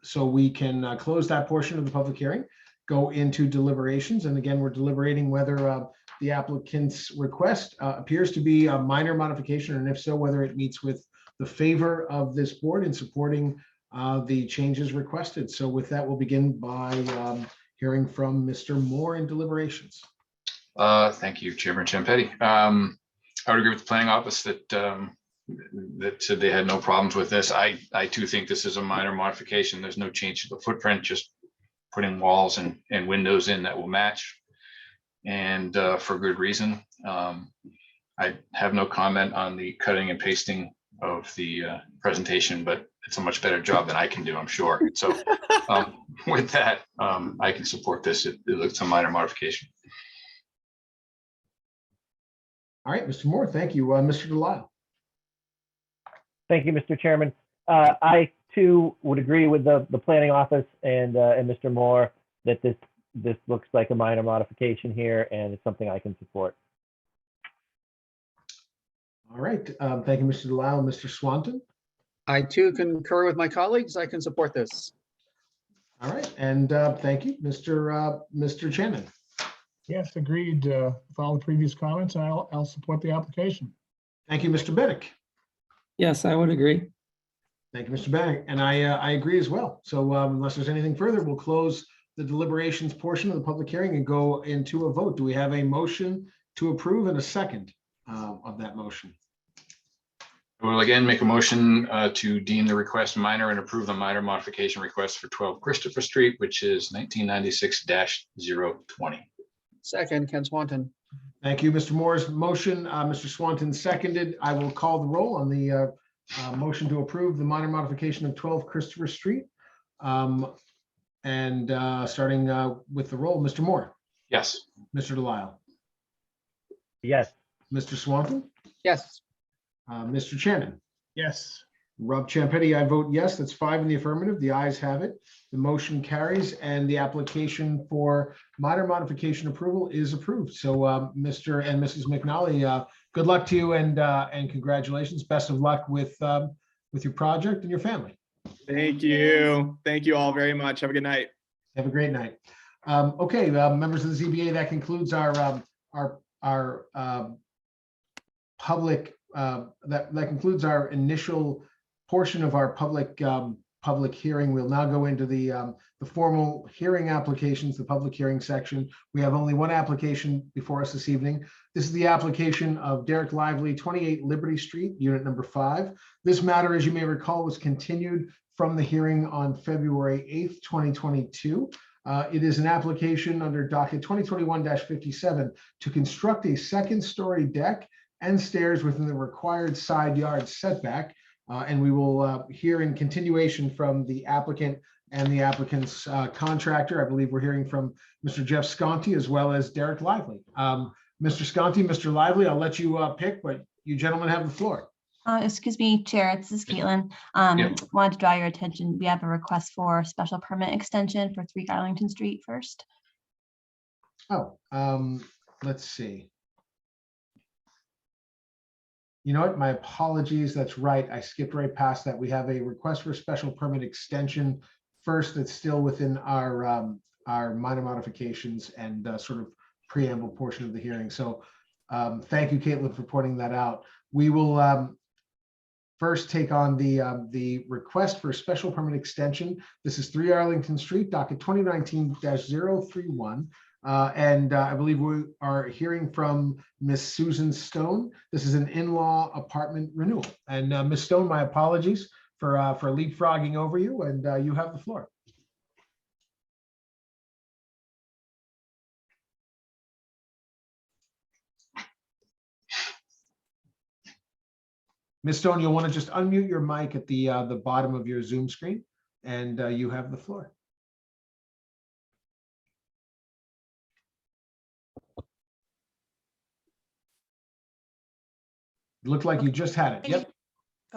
So we can close that portion of the public hearing, go into deliberations. And again, we're deliberating whether the applicant's request appears to be a minor modification, and if so, whether it meets with the favor of this board in supporting the changes requested. So with that, we'll begin by hearing from Mr. Moore in deliberations. Thank you, Chairman Champetti. I would agree with the planning office that that said they had no problems with this. I too think this is a minor modification. There's no change to the footprint, just putting walls and windows in that will match, and for good reason. I have no comment on the cutting and pasting of the presentation, but it's a much better job than I can do, I'm sure. So with that, I can support this. It looks a minor modification. All right, Mr. Moore, thank you. Mr. Delisle. Thank you, Mr. Chairman. I too would agree with the planning office and Mr. Moore that this looks like a minor modification here, and it's something I can support. All right, thank you, Mr. Delisle. Mr. Swanton. I too concur with my colleagues. I can support this. All right, and thank you, Mr. Shannon. Yes, agreed with all the previous comments. I'll support the application. Thank you, Mr. Bennett. Yes, I would agree. Thank you, Mr. Bennett, and I agree as well. So unless there's anything further, we'll close the deliberations portion of the public hearing and go into a vote. Do we have a motion to approve and a second of that motion? I will again make a motion to deem the request minor and approve the minor modification request for 12 Christopher Street, which is 1996-020. Second, Ken Swanton. Thank you, Mr. Moore's motion. Mr. Swanton seconded. I will call the roll on the motion to approve the minor modification of 12 Christopher Street. And starting with the roll, Mr. Moore. Yes. Mr. Delisle. Yes. Mr. Swanton. Yes. Mr. Shannon. Yes. Rob Champetti, I vote yes. That's 5 in the affirmative. The ayes have it. The motion carries, and the application for minor modification approval is approved. So Mr. and Mrs. McNally, good luck to you, and congratulations. Best of luck with your project and your family. Thank you. Thank you all very much. Have a good night. Have a great night. Okay, members of the ZBA, that concludes our public. That concludes our initial portion of our public hearing. We'll now go into the formal hearing applications, the public hearing section. We have only one application before us this evening. This is the application of Derek Lively, 28 Liberty Street, unit number 5. This matter, as you may recall, was continued from the hearing on February 8th, 2022. It is an application under docket 2021-57 to construct a second-story deck and stairs within the required side yard setback. And we will hear in continuation from the applicant and the applicant's contractor. I believe we're hearing from Mr. Jeff Sconti as well as Derek Lively. Mr. Sconti, Mr. Lively, I'll let you pick, but you gentlemen have the floor. Excuse me, Chair, this is Caitlin. Wanted to draw your attention. We have a request for special permit extension for 3 Darlington Street first. Oh, let's see. You know what? My apologies. That's right. I skipped right past that. We have a request for special permit extension first. That's still within our minor modifications and sort of preamble portion of the hearing. So thank you, Caitlin, for pointing that out. We will first take on the request for a special permit extension. This is 3 Arlington Street, docket 2019-031. And I believe we are hearing from Miss Susan Stone. This is an in-law apartment renewal. And Miss Stone, my apologies for leapfrogging over you, and you have the floor. Miss Stone, you'll want to just unmute your mic at the bottom of your Zoom screen, and you have the floor. It looked like you just had it. Yep.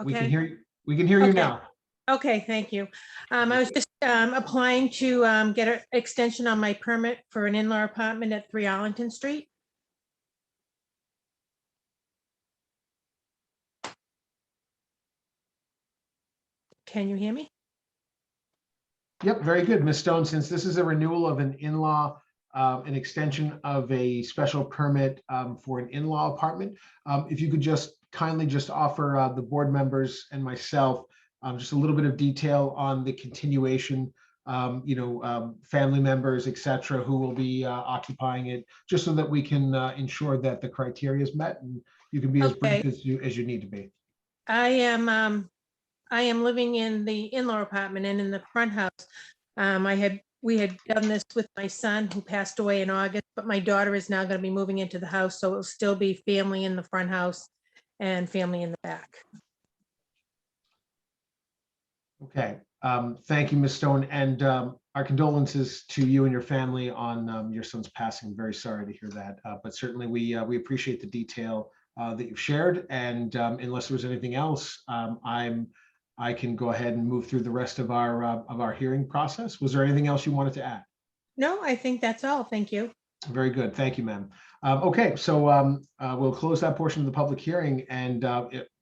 We can hear you. We can hear you now. Okay, thank you. I was just applying to get an extension on my permit for an in-law apartment at 3 Arlington Street. Can you hear me? Yep, very good, Ms. Stone. Since this is a renewal of an in-law, an extension of a special permit for an in-law apartment, if you could just kindly just offer the board members and myself just a little bit of detail on the continuation, family members, et cetera, who will be occupying it, just so that we can ensure that the criteria is met and you can be as brief as you need to be. I am living in the in-law apartment and in the front house. We had done this with my son who passed away in August, but my daughter is now going to be moving into the house, so it'll still be family in the front house and family in the back. Okay, thank you, Ms. Stone, and our condolences to you and your family on your son's passing. Very sorry to hear that, but certainly we appreciate the detail that you've shared, and unless there's anything else, I can go ahead and move through the rest of our hearing process. Was there anything else you wanted to add? No, I think that's all. Thank you. Very good. Thank you, ma'am. Okay, so we'll close that portion of the public hearing and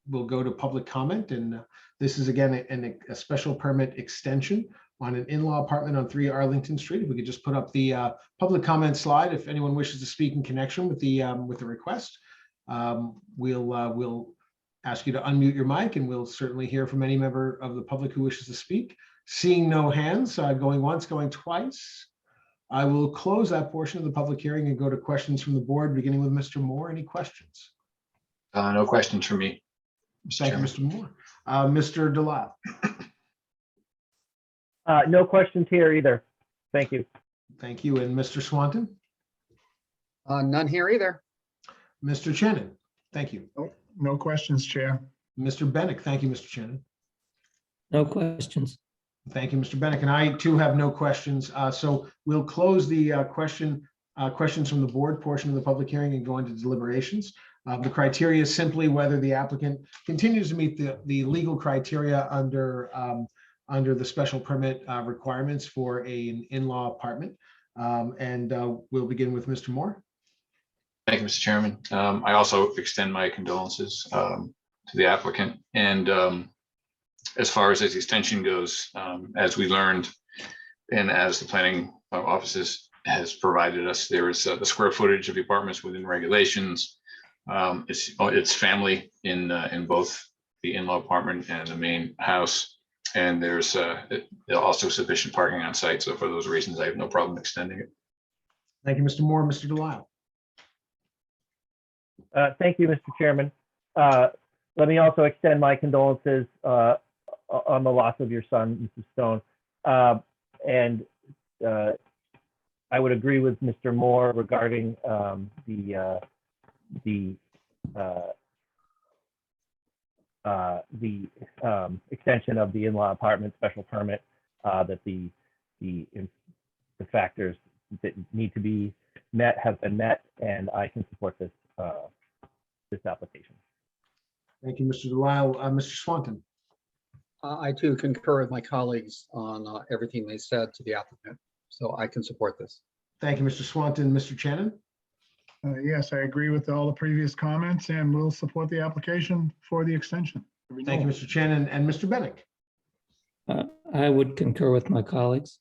we'll go to public comment. And this is again a special permit extension on an in-law apartment on 3 Arlington Street. If we could just put up the public comment slide, if anyone wishes to speak in connection with the request, we'll ask you to unmute your mic and we'll certainly hear from any member of the public who wishes to speak. Seeing no hands, going once, going twice, I will close that portion of the public hearing and go to questions from the board, beginning with Mr. Moore. Any questions? No questions for me. Thank you, Mr. Moore. Mr. Delisle. No questions here either. Thank you. Thank you. And Mr. Swanton? None here either. Mr. Shannon? Thank you. No questions, Chair. Mr. Bennett? Thank you, Mr. Shannon. No questions. Thank you, Mr. Bennett. And I too have no questions. So we'll close the questions from the board portion of the public hearing and go into deliberations. The criteria is simply whether the applicant continues to meet the legal criteria under the special permit requirements for an in-law apartment. We'll begin with Mr. Moore. Thank you, Mr. Chairman. I also extend my condolences to the applicant. And as far as this extension goes, as we learned and as the planning offices has provided us, there is the square footage of the apartments within regulations. It's family in both the in-law apartment and the main house. And there's also sufficient parking on site. So for those reasons, I have no problem extending it. Thank you, Mr. Moore. Mr. Delisle. Thank you, Mr. Chairman. Let me also extend my condolences on the loss of your son, Mrs. Stone. I would agree with Mr. Moore regarding the extension of the in-law apartment special permit, that the factors that need to be met have been met, and I can support this application. Thank you, Mr. Delisle. Mr. Swanton. I too concur with my colleagues on everything they said to the applicant, so I can support this. Thank you, Mr. Swanton. Mr. Shannon. Yes, I agree with all the previous comments and will support the application for the extension. Thank you, Mr. Shannon. And Mr. Bennick. I would concur with my colleagues.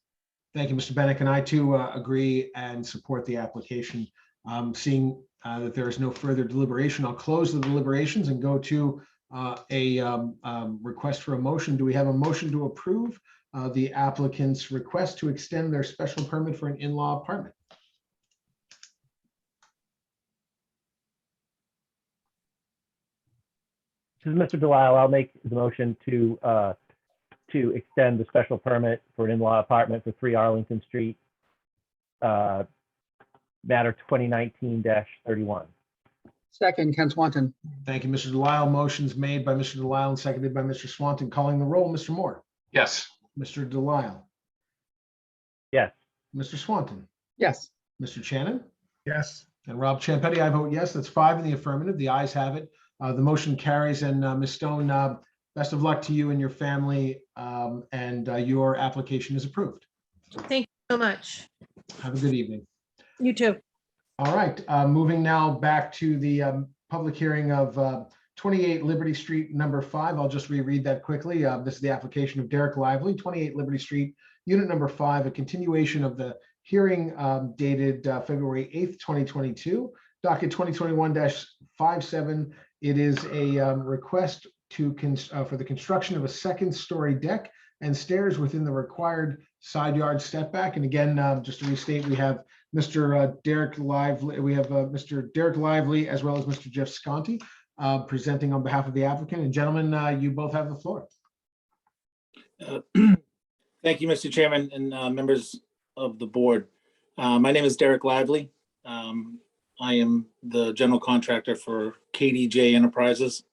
Thank you, Mr. Bennick. And I too agree and support the application. Seeing that there is no further deliberation, I'll close the deliberations and go to a request for a motion. Do we have a motion to approve the applicant's request to extend their special permit for an in-law apartment? This is Mr. Delisle. I'll make the motion to extend the special permit for an in-law apartment for 3 Arlington Street, matter 2019-31. Second, Ken Swanton. Thank you, Mr. Delisle. Motion's made by Mr. Delisle and seconded by Mr. Swanton. Calling the roll, Mr. Moore. Yes. Mr. Delisle. Yes. Mr. Swanton. Yes. Mr. Shannon. Yes. And Rob Champetti, I vote yes. That's 5 in the affirmative. The ayes have it. The motion carries. And Ms. Stone, best of luck to you and your family. And your application is approved. Thank you so much. Have a good evening. You too. All right, moving now back to the public hearing of 28 Liberty Street, number 5. I'll just reread that quickly. This is the application of Derek Lively, 28 Liberty Street, unit number 5, a continuation of the hearing dated February 8th, 2022, docket 2021-57. It is a request for the construction of a second-story deck and stairs within the required side yard setback. And again, just to restate, we have Mr. Derek Lively, Mr. Derek Lively as well as Mr. Jeff Sconti presenting on behalf of the applicant. And gentlemen, you both have the floor. Thank you, Mr. Chairman and members of the board. My name is Derek Lively. I am the general contractor for KDJ Enterprises,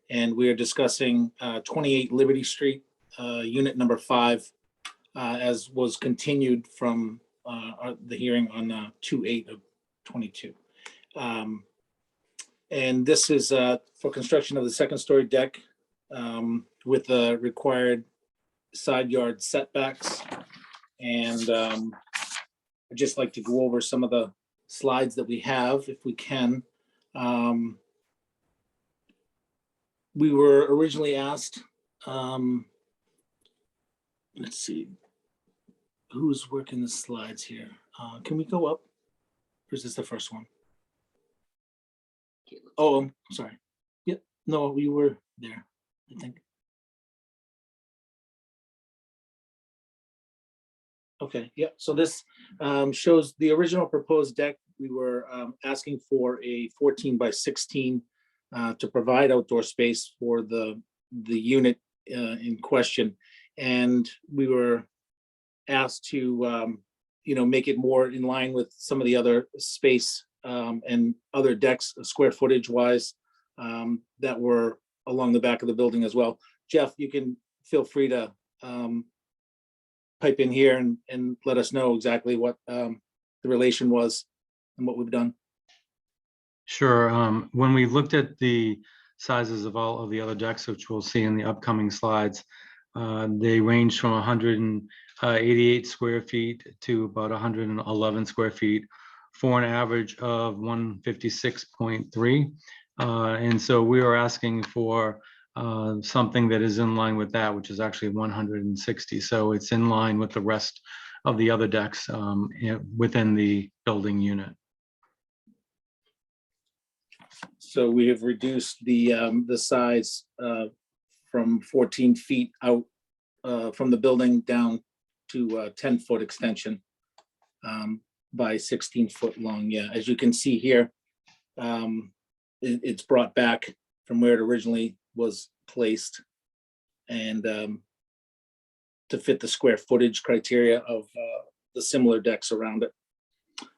and we are discussing 28 Liberty Street, unit number 5, as was continued from the hearing on 2/8 of 22. And this is for construction of the second-story deck with the required side yard setbacks. And I'd just like to go over some of the slides that we have, if we can. We were originally asked, let's see, who's working the slides here? Can we go up? Or is this the first one? Oh, I'm sorry. Yep, no, we were there, I think. Okay, yeah, so this shows the original proposed deck. We were asking for a 14 by 16 to provide outdoor space for the unit in question. And we were asked to, make it more in line with some of the other space and other decks, square footage wise, that were along the back of the building as well. Jeff, you can feel free to pipe in here and let us know exactly what the relation was and what we've done. Sure. When we looked at the sizes of all of the other decks, which we'll see in the upcoming slides, they range from 188 square feet to about 111 square feet for an average of 156.3. And so we are asking for something that is in line with that, which is actually 160. So it's in line with the rest of the other decks within the building unit. So we have reduced the size from 14 feet out from the building down to a 10-foot extension by 16-foot long. Yeah, as you can see here, it's brought back from where it originally was placed, and to fit the square footage criteria of the similar decks around it.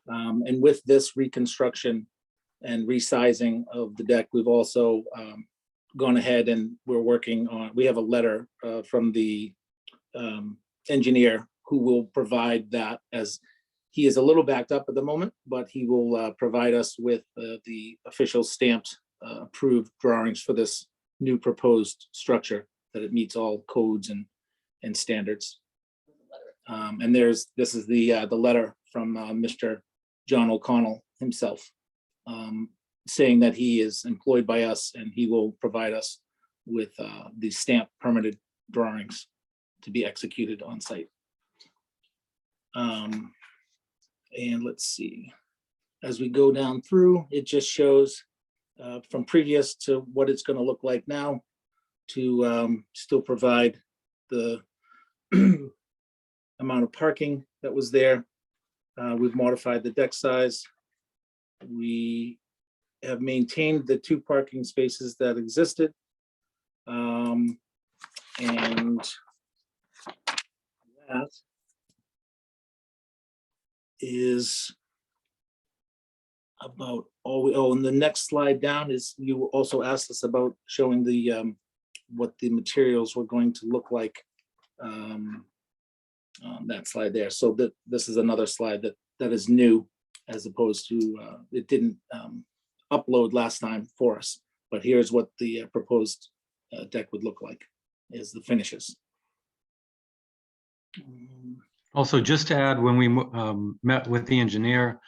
And with this reconstruction and resizing of the deck, we've also gone ahead and we're working on, we have a letter from the engineer who will provide that, as he is a little backed up at the moment, but he will provide us with the official stamped approved drawings for this new proposed structure, that it meets all codes and standards. And this is the letter from Mr. John O'Connell himself, saying that he is employed by us and he will provide us with the stamped permitted drawings to be executed on site. And let's see, as we go down through, it just shows from previous to what it's going to look like now, to still provide the amount of parking that was there. We've modified the deck size. We have maintained the 2 parking spaces that existed. And that is about all we, oh, and the next slide down is, you also asked us about showing the what the materials were going to look like on that slide there. So that this is another slide that is new, as opposed to it didn't upload last time for us, but here's what the proposed deck would look like, is the finishes. Also, just to add, when we met with the engineer,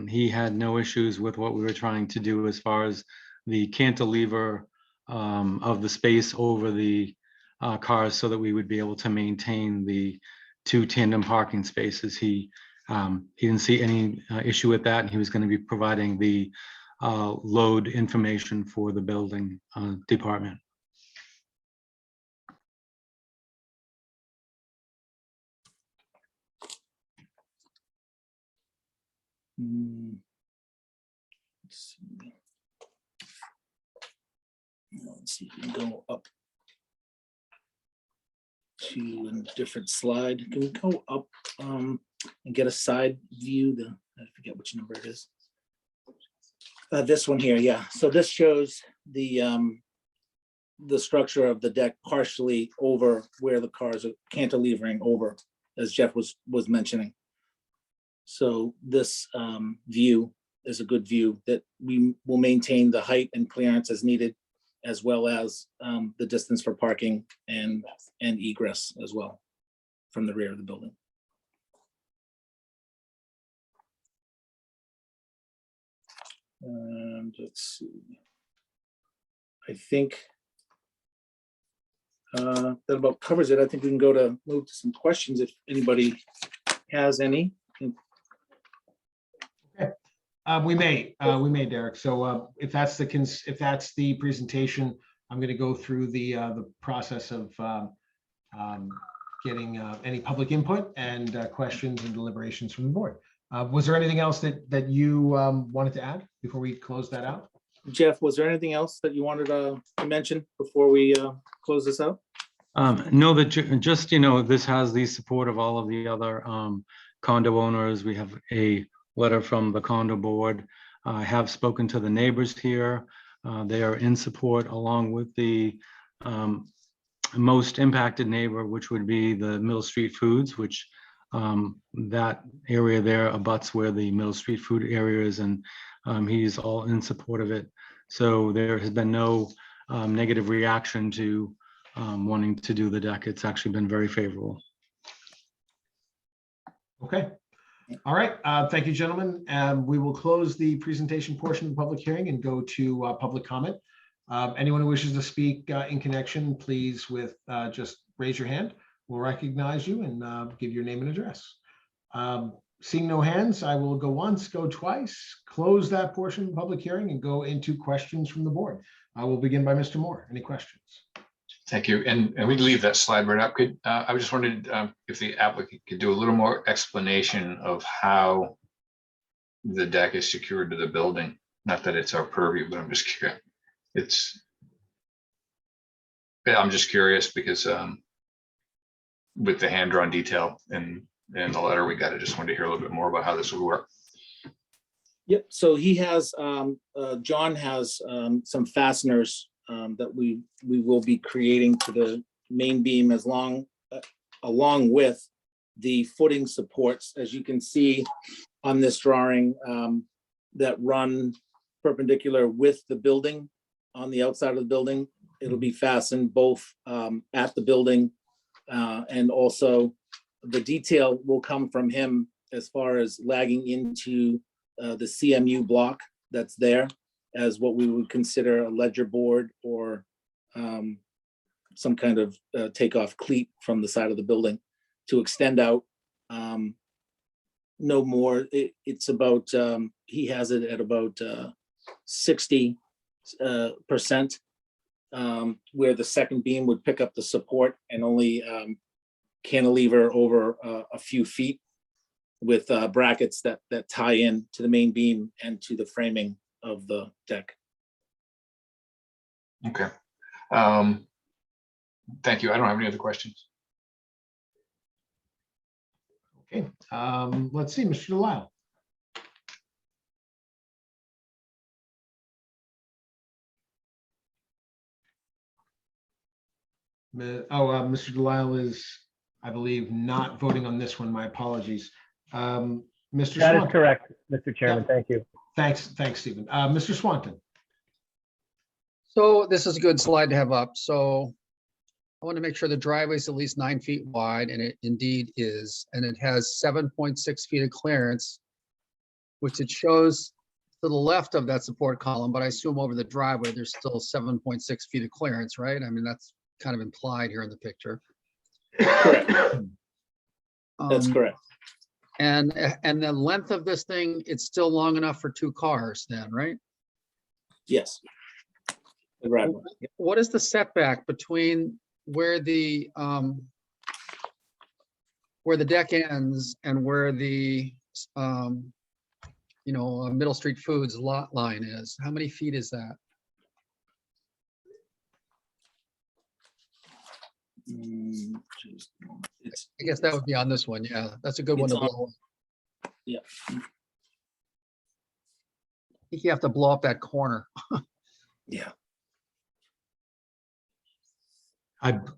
he had no issues with what we were trying to do as far as the cantilever of the space over the cars, so that we would be able to maintain the 2 tandem parking spaces. He didn't see any issue with that, and he was going to be providing the load information for the building department. Let's see. Let's see if we can go up to a different slide. Can we go up and get a side view? I forget which number it is. This one here, yeah. So this shows the structure of the deck partially over where the cars are cantilevering over, as Jeff was mentioning. So this view is a good view that we will maintain the height and clearance as needed, as well as the distance for parking and egress as well from the rear of the building. And let's see. I think that about covers it. I think we can move to some questions if anybody has any. We may, Derek. So if that's the presentation, I'm going to go through the process of getting any public input and questions and deliberations from the board. Was there anything else that you wanted to add before we close that out? Jeff, was there anything else that you wanted to mention before we close this out? No, that just, this has the support of all of the other condo owners. We have a letter from the condo board. I have spoken to the neighbors here. They are in support, along with the most impacted neighbor, which would be the Middle Street Foods, which that area there abuts where the Middle Street Food area is, and he's all in support of it. So there has been no negative reaction to wanting to do the deck. It's actually been very favorable. Okay. All right. Thank you, gentlemen. We will close the presentation portion of the public hearing and go to public comment. Anyone who wishes to speak in connection, please just raise your hand. We'll recognize you and give your name and address. Seeing no hands, I will go once, go twice, close that portion of the public hearing and go into questions from the board. I will begin by Mr. Moore. Any questions? Thank you. And we leave that slide right up. I just wondered if the applicant could do a little more explanation of how the deck is secured to the building. Not that it's our purview, but I'm just curious. I'm just curious because with the hand-drawn detail and the letter we got, I just wanted to hear a little bit more about how this would work. Yep. So he has, John has some fasteners that we will be creating to the main beam along with the footing supports, as you can see on this drawing, that run perpendicular with the building on the outside of the building. It'll be fastened both at the building and also the detail will come from him as far as lagging into the CMU block that's there as what we would consider a ledger board or some kind of takeoff cleat from the side of the building to extend out no more. It's about, he has it at about 60%, where the second beam would pick up the support and only cantilever over a few feet with brackets that tie in to the main beam and to the framing of the deck. Okay. Thank you. I don't have any other questions. Okay. Let's see, Mr. Delisle. Mr. Delisle is, I believe, not voting on this one. My apologies. Mr. That Swanton. is correct, Mr. Chairman. Thank you. Thanks, Stephen. Mr. Swanton. So this is a good slide to have up. So I want to make sure the driveway is at least 9 feet wide, and it indeed is. And it has 7.6 feet of clearance, which it shows to the left of that support column, but I assume over the driveway, there's still 7.6 feet of clearance, right? I mean, that's kind of implied here in the picture. Correct. That's correct. And the length of this thing, it's still long enough for 2 cars then, right? Yes. The driveway. What is the setback between where the deck ends and where the, Middle Street Foods lot line is? How many feet is that? I guess that would be on this one. Yeah, that's a good one to blow. Yeah. I think you have to blow up that corner. Yeah.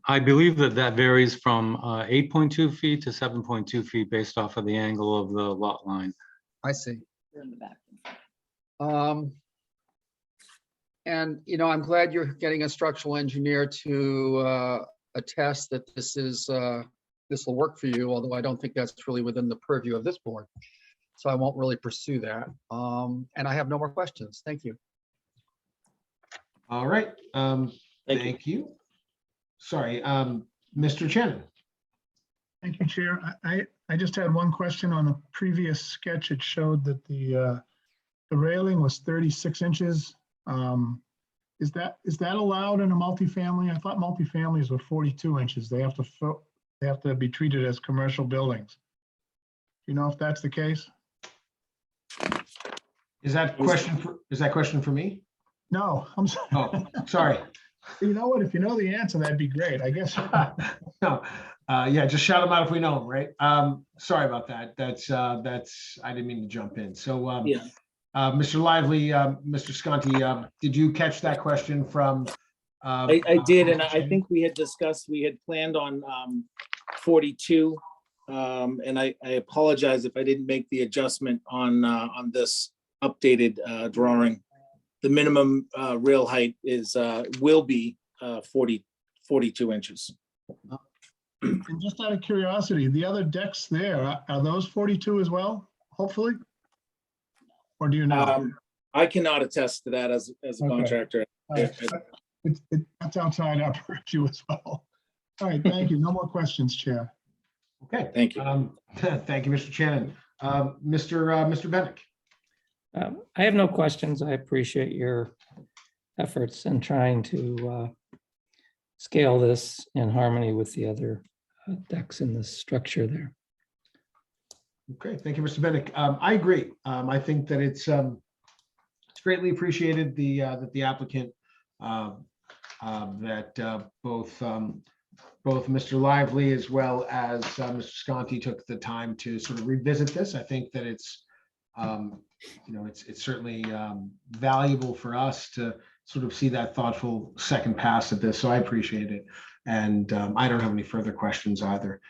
I believe that varies from 8.2 feet to 7.2 feet based off of the angle of the lot line. I see. And, I'm glad you're getting a structural engineer to attest that this will work for you, although I don't think that's really within the purview of this board. So I won't really pursue that. And I have no more questions. Thank you. All right. Thank you. Sorry, Mr. Shannon. Thank you, Chair. I just had one question. On a previous sketch, it showed that the railing was 36 inches. Is that allowed in a multifamily? I thought multifamilies were 42 inches. They have to be treated as commercial buildings. Do you know if that's the case? Is that question for me? No, I'm sorry. Oh, sorry. You know what? If you know the answer, that'd be great, I guess. No, yeah, just shout them out if we know them, right? Sorry about that. That's I didn't mean to jump in. So, Yeah. Mr. Lively, Mr. Sconti, did you catch that question from? I did, and I think we had planned on 42. And I apologize if I didn't make the adjustment on this updated drawing. The minimum rail height will be 42 inches. And just out of curiosity, the other decks there, are those 42 as well, hopefully? Or do you know? I cannot attest to that as a contractor. That's outside our purview as well. All right, thank you. No more questions, Chair. Okay, thank you. Thank you, Mr. Shannon. Mr. Bennett. I have no questions. I appreciate your efforts in trying to scale this in harmony with the other decks in the structure there. Okay, thank you, Mr. Bennett. I agree. I think that it's greatly appreciated that the applicant both Mr. Lively as well as Mr. Sconti took the time to sort of revisit this. I think that it's it's certainly valuable for us to sort of see that thoughtful second pass at this. So I appreciate it. And I don't have any further questions either.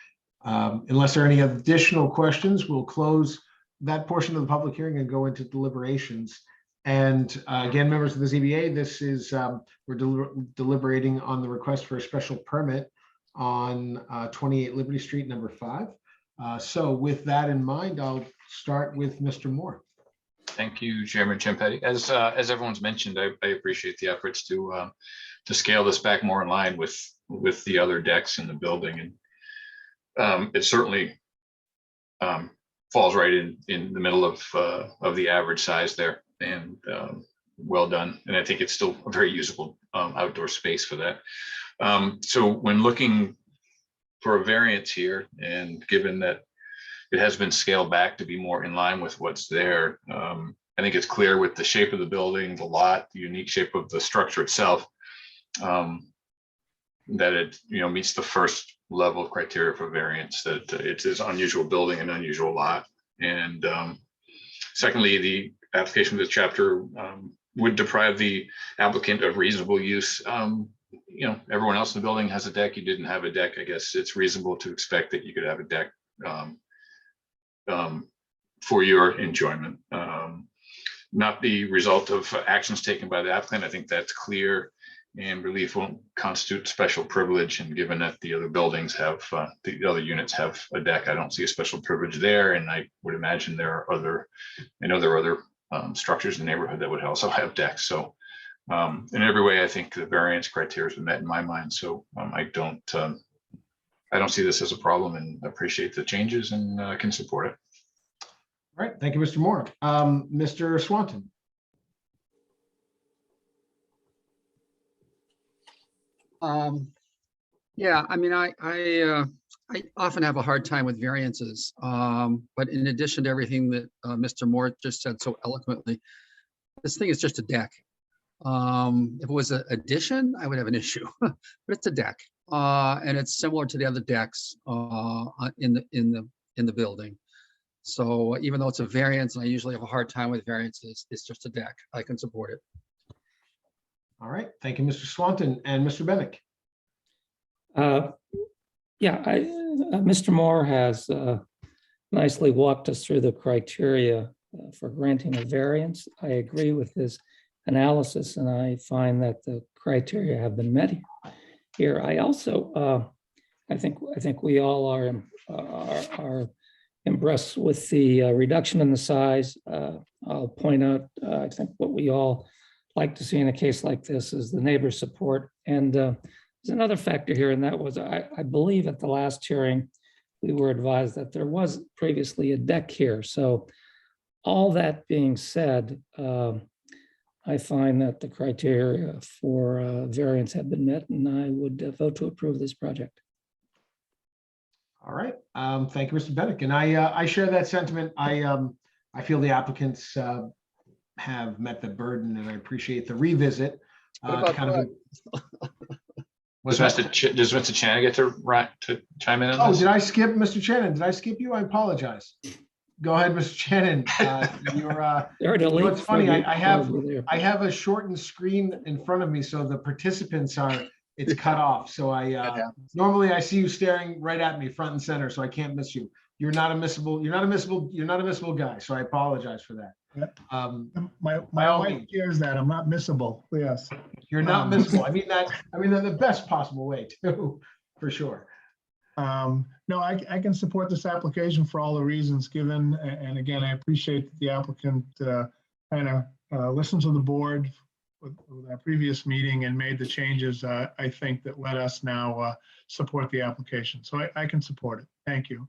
Unless there are any additional questions, we'll close that portion of the public hearing and go into deliberations. And again, members of the ZBA, this is we're deliberating on the request for a special permit on 28 Liberty Street, number 5. So with that in mind, I'll start with Mr. Moore. Thank you, Chairman Ciampetti. As everyone's mentioned, I appreciate the efforts to scale this back more in line with the other decks in the building, and it certainly falls right in the middle of the average size there, and well done. And I think it's still a very usable outdoor space for that. So when looking for a variance here, and given that it has been scaled back to be more in line with what's there, I think it's clear with the shape of the building, the lot, the unique shape of the structure itself, that it meets the first level of criteria for variance, that it's an unusual building, an unusual lot. And secondly, the application of this chapter would deprive the applicant of reasonable use. Everyone else in the building has a deck. You didn't have a deck. I guess it's reasonable to expect that you could have a deck for your enjoyment, not the result of actions taken by the applicant. I think that's clear, and relief won't constitute special privilege. And given that the other buildings have, the other units have a deck, I don't see a special privilege there. And I would imagine there are other structures in the neighborhood that would also have decks. So in every way, I think the variance criteria has been met in my mind. So I I don't see this as a problem and appreciate the changes and can support it. All right, thank you, Mr. Moore. Mr. Swanton. Yeah, I mean, I often have a hard time with variances. But in addition to everything that Mr. Moore just said so eloquently, this thing is just a deck. If it was an addition, I would have an issue, but it's a deck. And it's similar to the other decks in the building. So even though it's a variance, and I usually have a hard time with variances, it's just a deck. I can support it. All right, thank you, Mr. Swanton. And Mr. Bennett. Yeah, Mr. Moore has nicely walked us through the criteria for granting a variance. I agree with his analysis, and I find that the criteria have been met here. I also, I think we all are impressed with the reduction in the size. I'll point out, I think what we all like to see in a case like this is the neighbor support. And there's another factor here, and that was, I believe at the last hearing, we were advised that there was previously a deck here. So all that being said, I find that the criteria for variance have been met, and I would vote to approve this project. All right, thank you, Mr. Bennett. And I share that sentiment. I feel the applicants have met the burden, and I appreciate the revisit. What about What's Does that? Mr. Chan get to chime in on Oh, this? did I skip Mr. Shannon? Did I skip you? I apologize. Go ahead, Mr. Shannon. It's funny. I have a shortened screen in front of me, so the participants it's cut off. So normally I see you staring right at me, front and center, so I can't miss you. You're not a missable guy. So I apologize for that. Yep. My all wife means. hears that. I'm not missable. Yes. You're not missable. I mean that in the best possible way too, for sure. No, I can support this application for all the reasons given. And again, I appreciate that the applicant kind of listened to the board with our previous meeting and made the changes, I think, that let us now support the application. So I can support it. Thank you.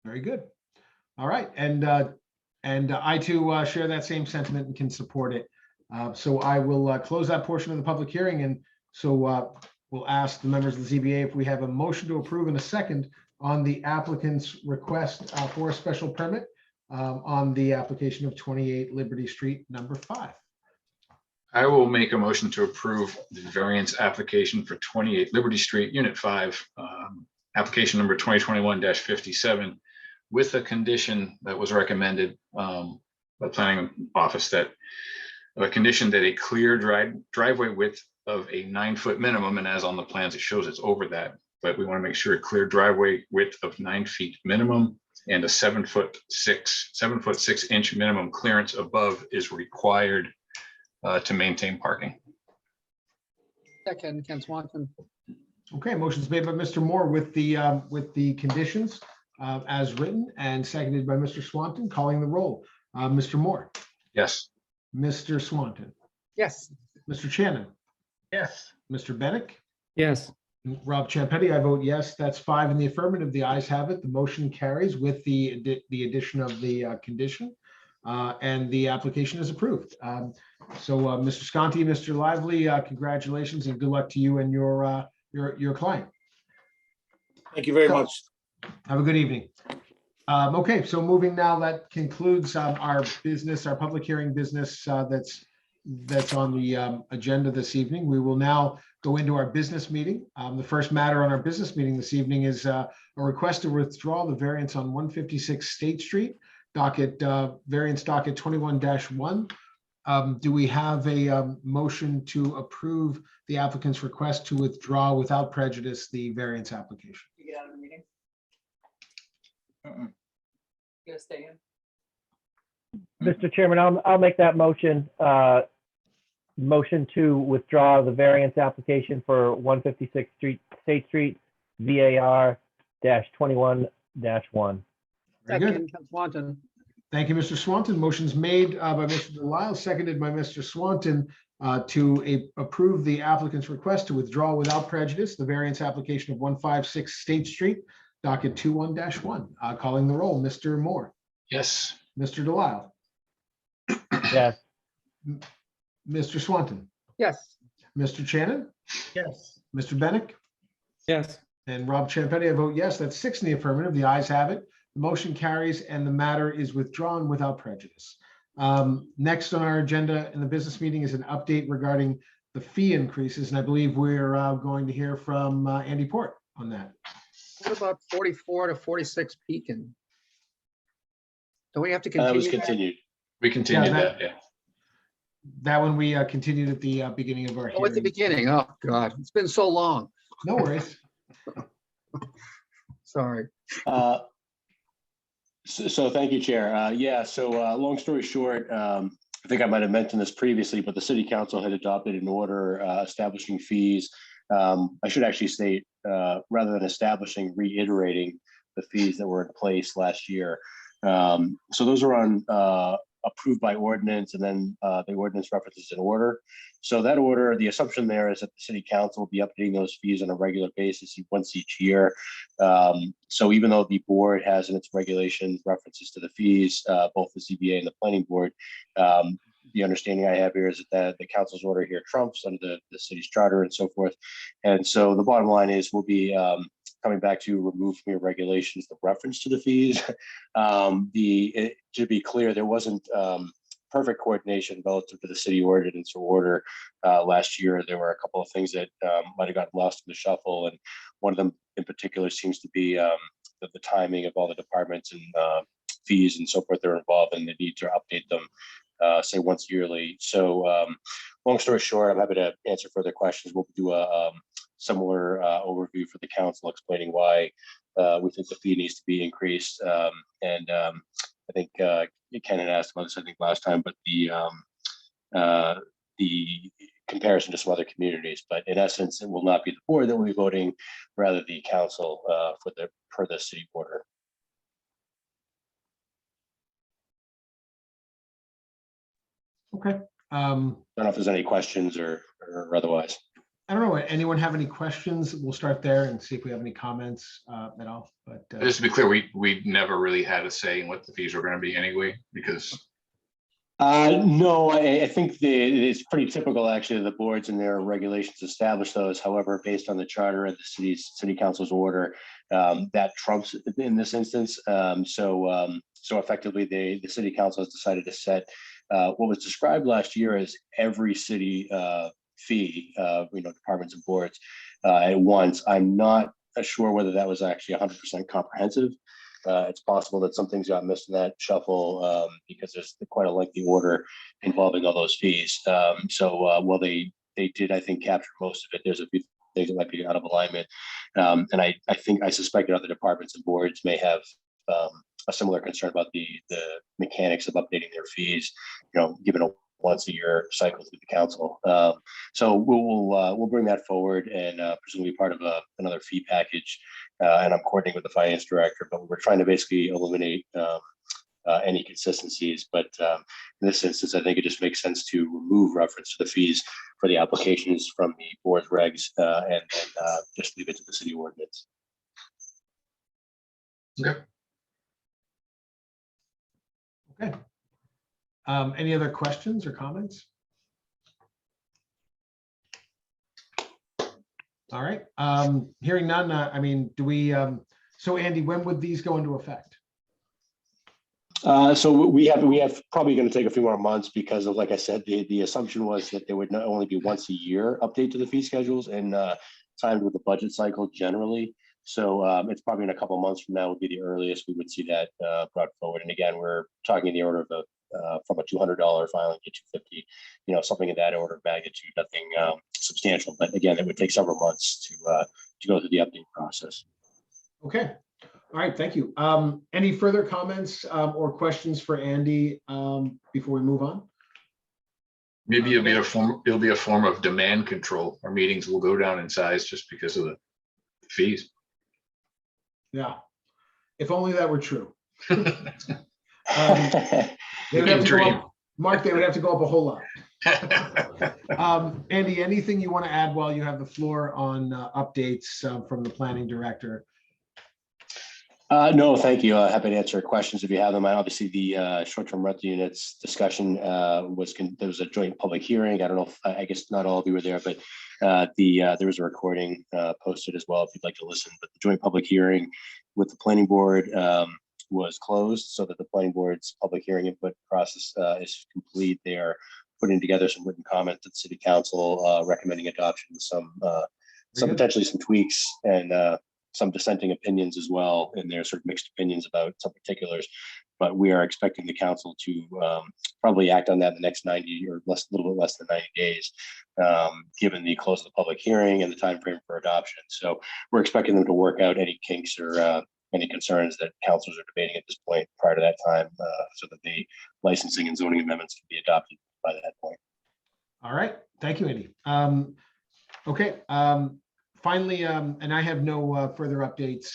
Very good. All right. And I too share that same sentiment and can support it. So I will close that portion of the public hearing. And so we'll ask the members of the ZBA if we have a motion to approve in a second on the applicant's request for a special permit on the application of 28 Liberty Street, number 5. I will make a motion to approve the variance application for 28 Liberty Street, Unit 5, application number 2021-57, with a condition that was recommended by the planning office, that a condition that a clear driveway width of a 9-foot minimum, and as on the plans it shows it's over that, but we want to make sure a clear driveway width of 9 feet minimum and a 7'6" minimum clearance above is required to maintain parking. Second, Ken Swanton. Okay, motion's made by Mr. Moore with the conditions as written, and seconded by Mr. Swanton. Calling the roll. Mr. Moore. Yes. Mr. Swanton. Yes. Mr. Shannon. Yes. Mr. Bennett. Yes. Rob Champetti, I vote yes. That's 5 in the affirmative. The ayes have it. The motion carries with the addition of the condition, and the application is approved. So Mr. Sconti, Mr. Lively, congratulations and good luck to you and your client. Thank you very much. Have a good evening. Okay, so moving now, that concludes our business, our public hearing business that's on the agenda this evening. We will now go into our business meeting. The first matter on our business meeting this evening is a request to withdraw the variance on 156 State Street, variance docket 21-1. Do we have a motion to approve the applicant's request to withdraw without prejudice the variance application? You get out of the meeting? You gonna stay in? Mr. Chairman, I'll make that motion. Motion to withdraw the variance application for 156 State Street, VAR-21-1. Very good. Second, Ken Swanton. Thank you, Mr. Swanton. Motion's made by Mr. Delisle, seconded by Mr. Swanton to approve the applicant's request to withdraw without prejudice the variance application of 156 State Street, docket 21-1. Calling the roll, Mr. Moore, Yes. Mr. Delisle, Yes. Mr. Swanton, Yes. Mr. Shannon, Yes. Mr. Bennett, Yes. and Rob Champetti. I vote yes. That's 6 in the affirmative. The ayes have it. The motion carries and the matter is withdrawn without prejudice. Next on our agenda in the business meeting is an update regarding the fee increases. And I believe we're going to hear from Andy Port on that. What about 44 to 46 Pekin? Do we have to That was continue? continued. We continued Yeah, that, yeah. That one we continued at the beginning of our Oh, at the hearing. beginning. Oh, God, it's been so long. No worries. Sorry. So thank you, Chair. Yeah, so long story short, I think I might have mentioned this previously, but the city council had adopted an order establishing fees. I should actually state, rather than establishing, reiterating the fees that were in place last year. So those are on approved by ordinance, and then the ordinance references an order. So that order, the assumption there is that the city council will be updating those fees on a regular basis once each year. So even though the board has in its regulations references to the fees, both the ZBA and the planning board, the understanding I have here is that the council's order here trumps under the city's charter and so forth. And so the bottom line is we'll be coming back to remove from your regulations the reference to the fees. To be clear, there wasn't perfect coordination relative to the city ordinance or order last year. There were a couple of things that might have gotten lost in the shuffle, and one of them in particular seems to be the timing of all the departments and fees and so forth that are involved, and the need to update them say once yearly. So long story short, I'm happy to answer further questions. We'll do a similar overview for the council explaining why we think the fee needs to be increased. I think Ken had asked about this, I think, last time, but the comparison to some other communities. But in essence, it will not be the board that will be voting, rather the council per the city order. Okay. I don't know if there's any questions or otherwise. I don't know. Anyone have any questions? We'll start there and see if we have any comments at all. But Just to be clear, we never really had a say in what the fees were going to be anyway, because No, I think it's pretty typical actually. The boards and their regulations establish those. However, based on the charter and the city council's order, that trumps in this instance. So effectively, the city council has decided to set what was described last year as every city fee, departments and boards at once. I'm not sure whether that was actually 100% comprehensive. It's possible that some things got missed in that shuffle because there's quite a lengthy order involving all those fees. While they did, I think, capture most of it, there's a few things that might be out of alignment. And I suspect that other departments and boards may have a similar concern about the mechanics of updating their fees, given a once a year cycle through the council. So we'll bring that forward and presumably part of another fee package. And I'm coordinating with the finance director, but we're trying to basically eliminate any consistencies. But in this instance, I think it just makes sense to remove reference to the fees for the applications from the board's regs and just leave it to the city ordinance. Okay. Okay. Any other questions or comments? All right. Hearing none, do we, so Andy, when would these go into effect? So we have probably going to take a few more months because of, like I said, the assumption was that there would not only be once a year update to the fee schedules and timed with the budget cycle generally. So it's probably in a couple of months from now would be the earliest we would see that brought forward. And again, we're talking in the order of from a $200 filing to $250, something in that order of magnitude, nothing substantial. But again, it would take several months to go through the update process. Okay. All right. Thank you. Any further comments or questions for Andy before we move on? maybe it'll be a form of demand control. Our meetings will go down in size just because of the fees. Yeah. If only that were true. They would have to go up, Mark, they would have to go up a whole lot. Andy, anything you want to add while you have the floor on updates from the planning director? No, thank you. Happy to answer questions if you have them. Obviously, the short-term rental units discussion there was a joint public hearing. I don't know if I guess not all of you were there, but there was a recording posted as well if you'd like to listen. But the joint public hearing with the planning board was closed so that the planning board's public hearing input process is complete. They are putting together some written comments to the city council recommending adoption of some potentially some tweaks and some dissenting opinions as well, and there's sort of mixed opinions about some particulars, but we are expecting the council to probably act on that in the next 90 or a little bit less than 90 days, given the close of the public hearing and the time frame for adoption. So we're expecting them to work out any kinks or any concerns that councils are debating at this point prior to that time, so that the licensing and zoning amendments can be adopted by that point. All right, thank you, Andy. Okay. Finally, and I have no further updates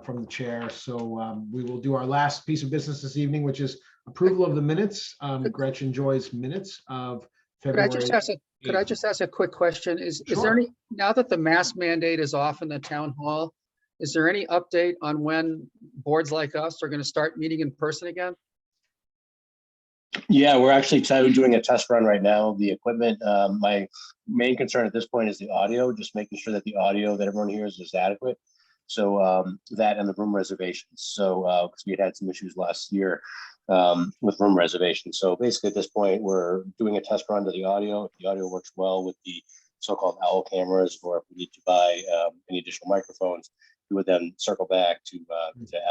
from the chair, so we will do our last piece of business this evening, which is approval of the minutes. Gretchen Joy's minutes of February. Could I just ask a quick question? Is Sure. there any, now that the mask mandate is off in the town hall, is there any update on when boards like us are going to start meeting in person again? Yeah, we're actually doing a test run right now. The equipment, my main concern at this point is the audio, just making sure that the audio that everyone hears is adequate. So that and the room reservations. So because we had some issues last year with room reservations. So basically at this point, we're doing a test run to the audio. If the audio works well with the so-called owl cameras, or if we need to buy any additional microphones, we would then circle back to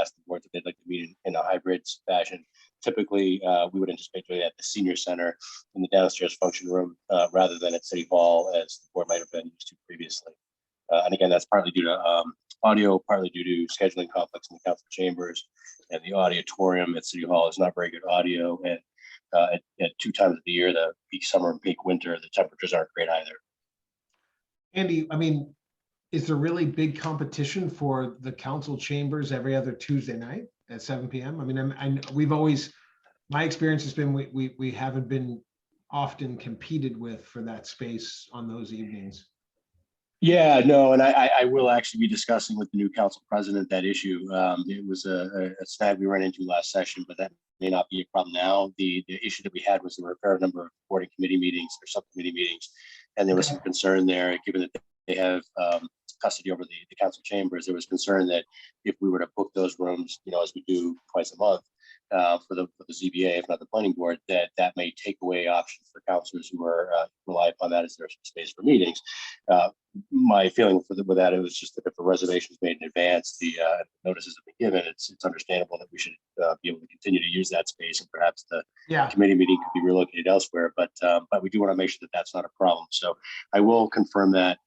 ask the board if they'd like to meet in a hybrid fashion. Typically, we would anticipate doing it at the senior center in the downstairs function room rather than at City Hall, as the board might have been used to previously. And again, that's partly due to audio, partly due to scheduling conflicts in the council chambers, and the auditorium at City Hall is not very good audio. And at 2 times of the year, the peak summer and peak winter, the temperatures aren't great either. Andy, I mean, is there really big competition for the council chambers every other Tuesday night at 7 p.m.? I mean, we've always, my experience has been we haven't been often competed with for that space on those evenings. Yeah, no, and I will actually be discussing with the new council president that issue. It was a snag we ran into last session, but that may not be a problem now. The issue that we had was there were a fair number of board and committee meetings or subcommittee meetings, and there was some concern there, given that they have custody over the council chambers. There was concern that if we were to book those rooms, as we do twice a month for the ZBA, if not the planning board, that may take away options for councilors who are rely upon that as their space for meetings. My feeling with that, it was just that if a reservation is made in advance, the notices have been given, it's understandable that we should be able to continue to use that space, and perhaps the committee meeting could be relocated elsewhere. But we do want to make sure that that's not a problem. So I will confirm that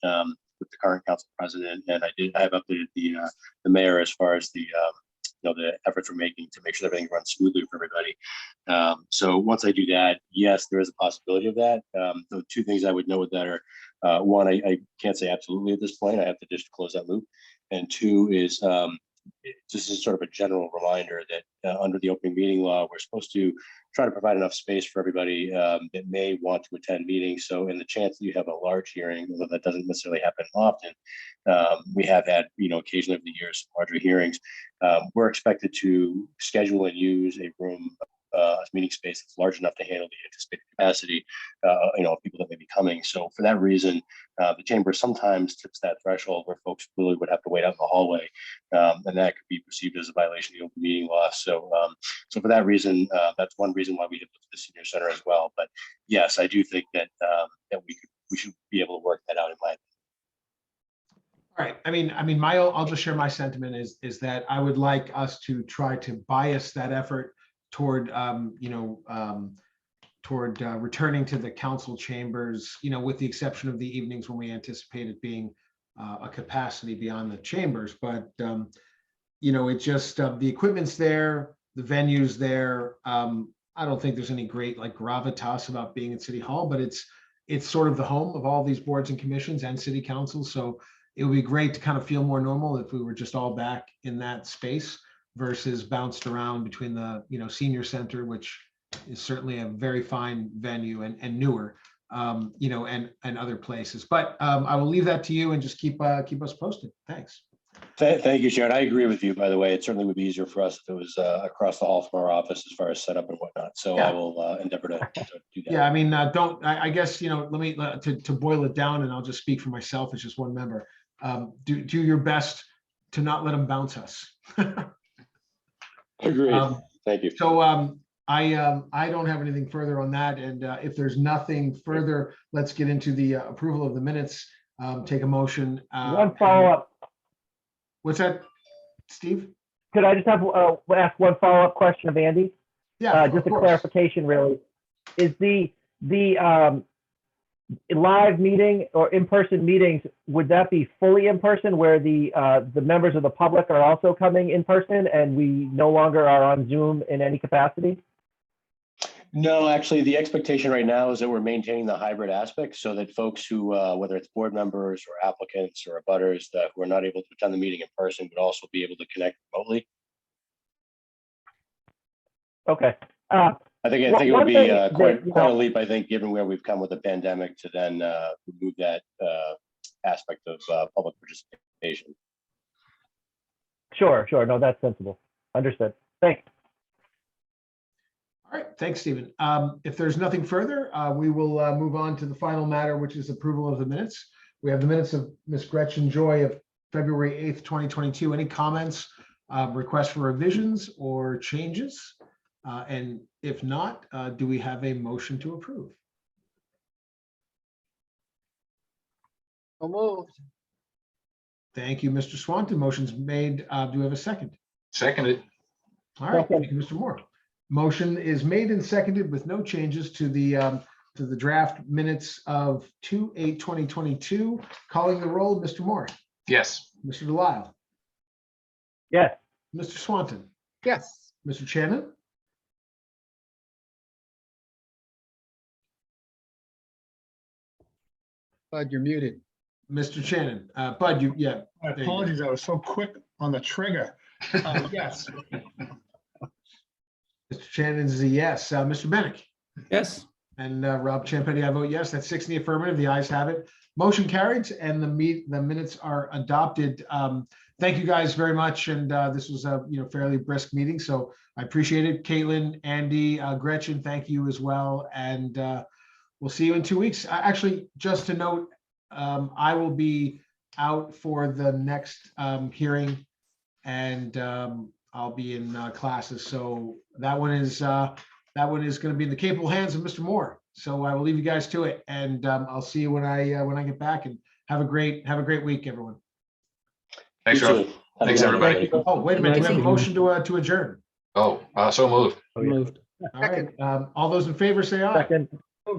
with the current council president, and I have updated the mayor as far as the efforts we're making to make sure that everything runs smoothly for everybody. So once I do that, yes, there is a possibility of that. The 2 things I would know with that are, one, I can't say absolutely at this point. I have to just close that loop. And 2 is this is sort of a general reminder that under the opening meeting law, we're supposed to try to provide enough space for everybody that may want to attend meetings. So in the chance that you have a large hearing, although that doesn't necessarily happen often, we have had, occasionally over the years, larger hearings. We're expected to schedule and use a room, meeting space that's large enough to handle the anticipated capacity, of people that may be coming. So for that reason, the chamber sometimes tips that threshold where folks really would have to wait out in the hallway, and that could be perceived as a violation of the open meeting law. So, so for that reason, that's one reason why we have looked at the senior center as well. But yes, I do think that we should be able to work that out in my opinion. All right. I mean, I'll just share my sentiment is that I would like us to try to bias that effort toward, returning to the council chambers, with the exception of the evenings when we anticipate it being a capacity beyond the chambers. But, it just, the equipment's there, the venue's there. I don't think there's any great gravitas about being at City Hall, but it's sort of the home of all these boards and commissions and city councils. So it would be great to kind of feel more normal if we were just all back in that space. versus bounced around between the, senior center, which is certainly a very fine venue and newer, and other places. But I will leave that to you and just keep us posted. Thanks. Thank you, Sharon. I agree with you, by the way. It certainly would be easier for us if it was across the hall from our office as far as setup and whatnot. So Yeah. I will endeavor to do that. Yeah, I mean, I guess, let me, to boil it down, and I'll just speak for myself as just one member. Do your best to not let them bounce us. Agreed. Thank you. So I don't have anything further on that. And if there's nothing further, let's get into the approval of the minutes. Take a motion. One follow-up. What's that, Steve? Could I just have ask one follow-up question of Andy? Yeah, just of a course. clarification, really. Is the live meeting or in-person meetings, would that be fully in person where the members of the public are also coming in person and we no longer are on Zoom in any capacity? No, actually, the expectation right now is that we're maintaining the hybrid aspect so that folks who, whether it's board members or applicants or abutters that were not able to attend the meeting in person would also be able to connect remotely. Okay. I think it would be quite a that, leap, I think, given where we've come with the pandemic to then remove that aspect of public participation. Sure. No, that's sensible. Understood. Thanks. All right, thanks, Stephen. If there's nothing further, we will move on to the final matter, which is approval of the minutes. We have the minutes of Ms. Gretchen Joy of February 8th, 2022. Any comments, requests for revisions or changes? And if not, do we have a motion to approve? So moved. Thank you, Mr. Swanton. Motion's made. Do we have a second? Seconded. All right, thank you, Mr. Moore. Motion is made and seconded with no changes to the draft minutes of 2/8/2022. Calling the roll, Mr. Moore, Yes. Mr. Delisle, Yes. Mr. Swanton, Yes. Mr. Shannon, Bud, you're muted. Mr. Shannon. Bud, My there you go. apologies, I was so quick on the trigger. Yes. Mr. Shannon's a yes. Mr. Bennett Yes. and Rob Champetti, I vote yes. That's 6 in the affirmative. The ayes have it. Motion carried and the minutes are adopted. Thank you guys very much. And this was a fairly brisk meeting, so I appreciate it. Caitlin, Andy, Gretchen, thank you as well. And we'll see you in 2 weeks. Actually, just to note, I will be out for the next hearing, and I'll be in classes. So that one is going to be in the capable hands of Mr. Moore. So I will leave you guys to it, and I'll see you when I get back. And have a great week, everyone. Thanks, You Rob. too. Thanks, everybody. Oh, wait a minute. Do we have a motion to adjourn? Oh, so moved. Moved. All right. All those in favor say aye. Second.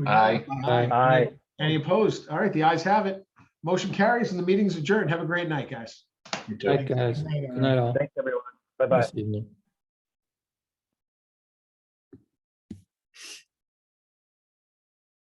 Aye. Aye. Any opposed? All right. The ayes have it. Motion carries and the meeting's adjourned. Have a great night, guys. You too. Night, guys. Good night, all. Thanks, everyone. Bye-bye. Nice evening.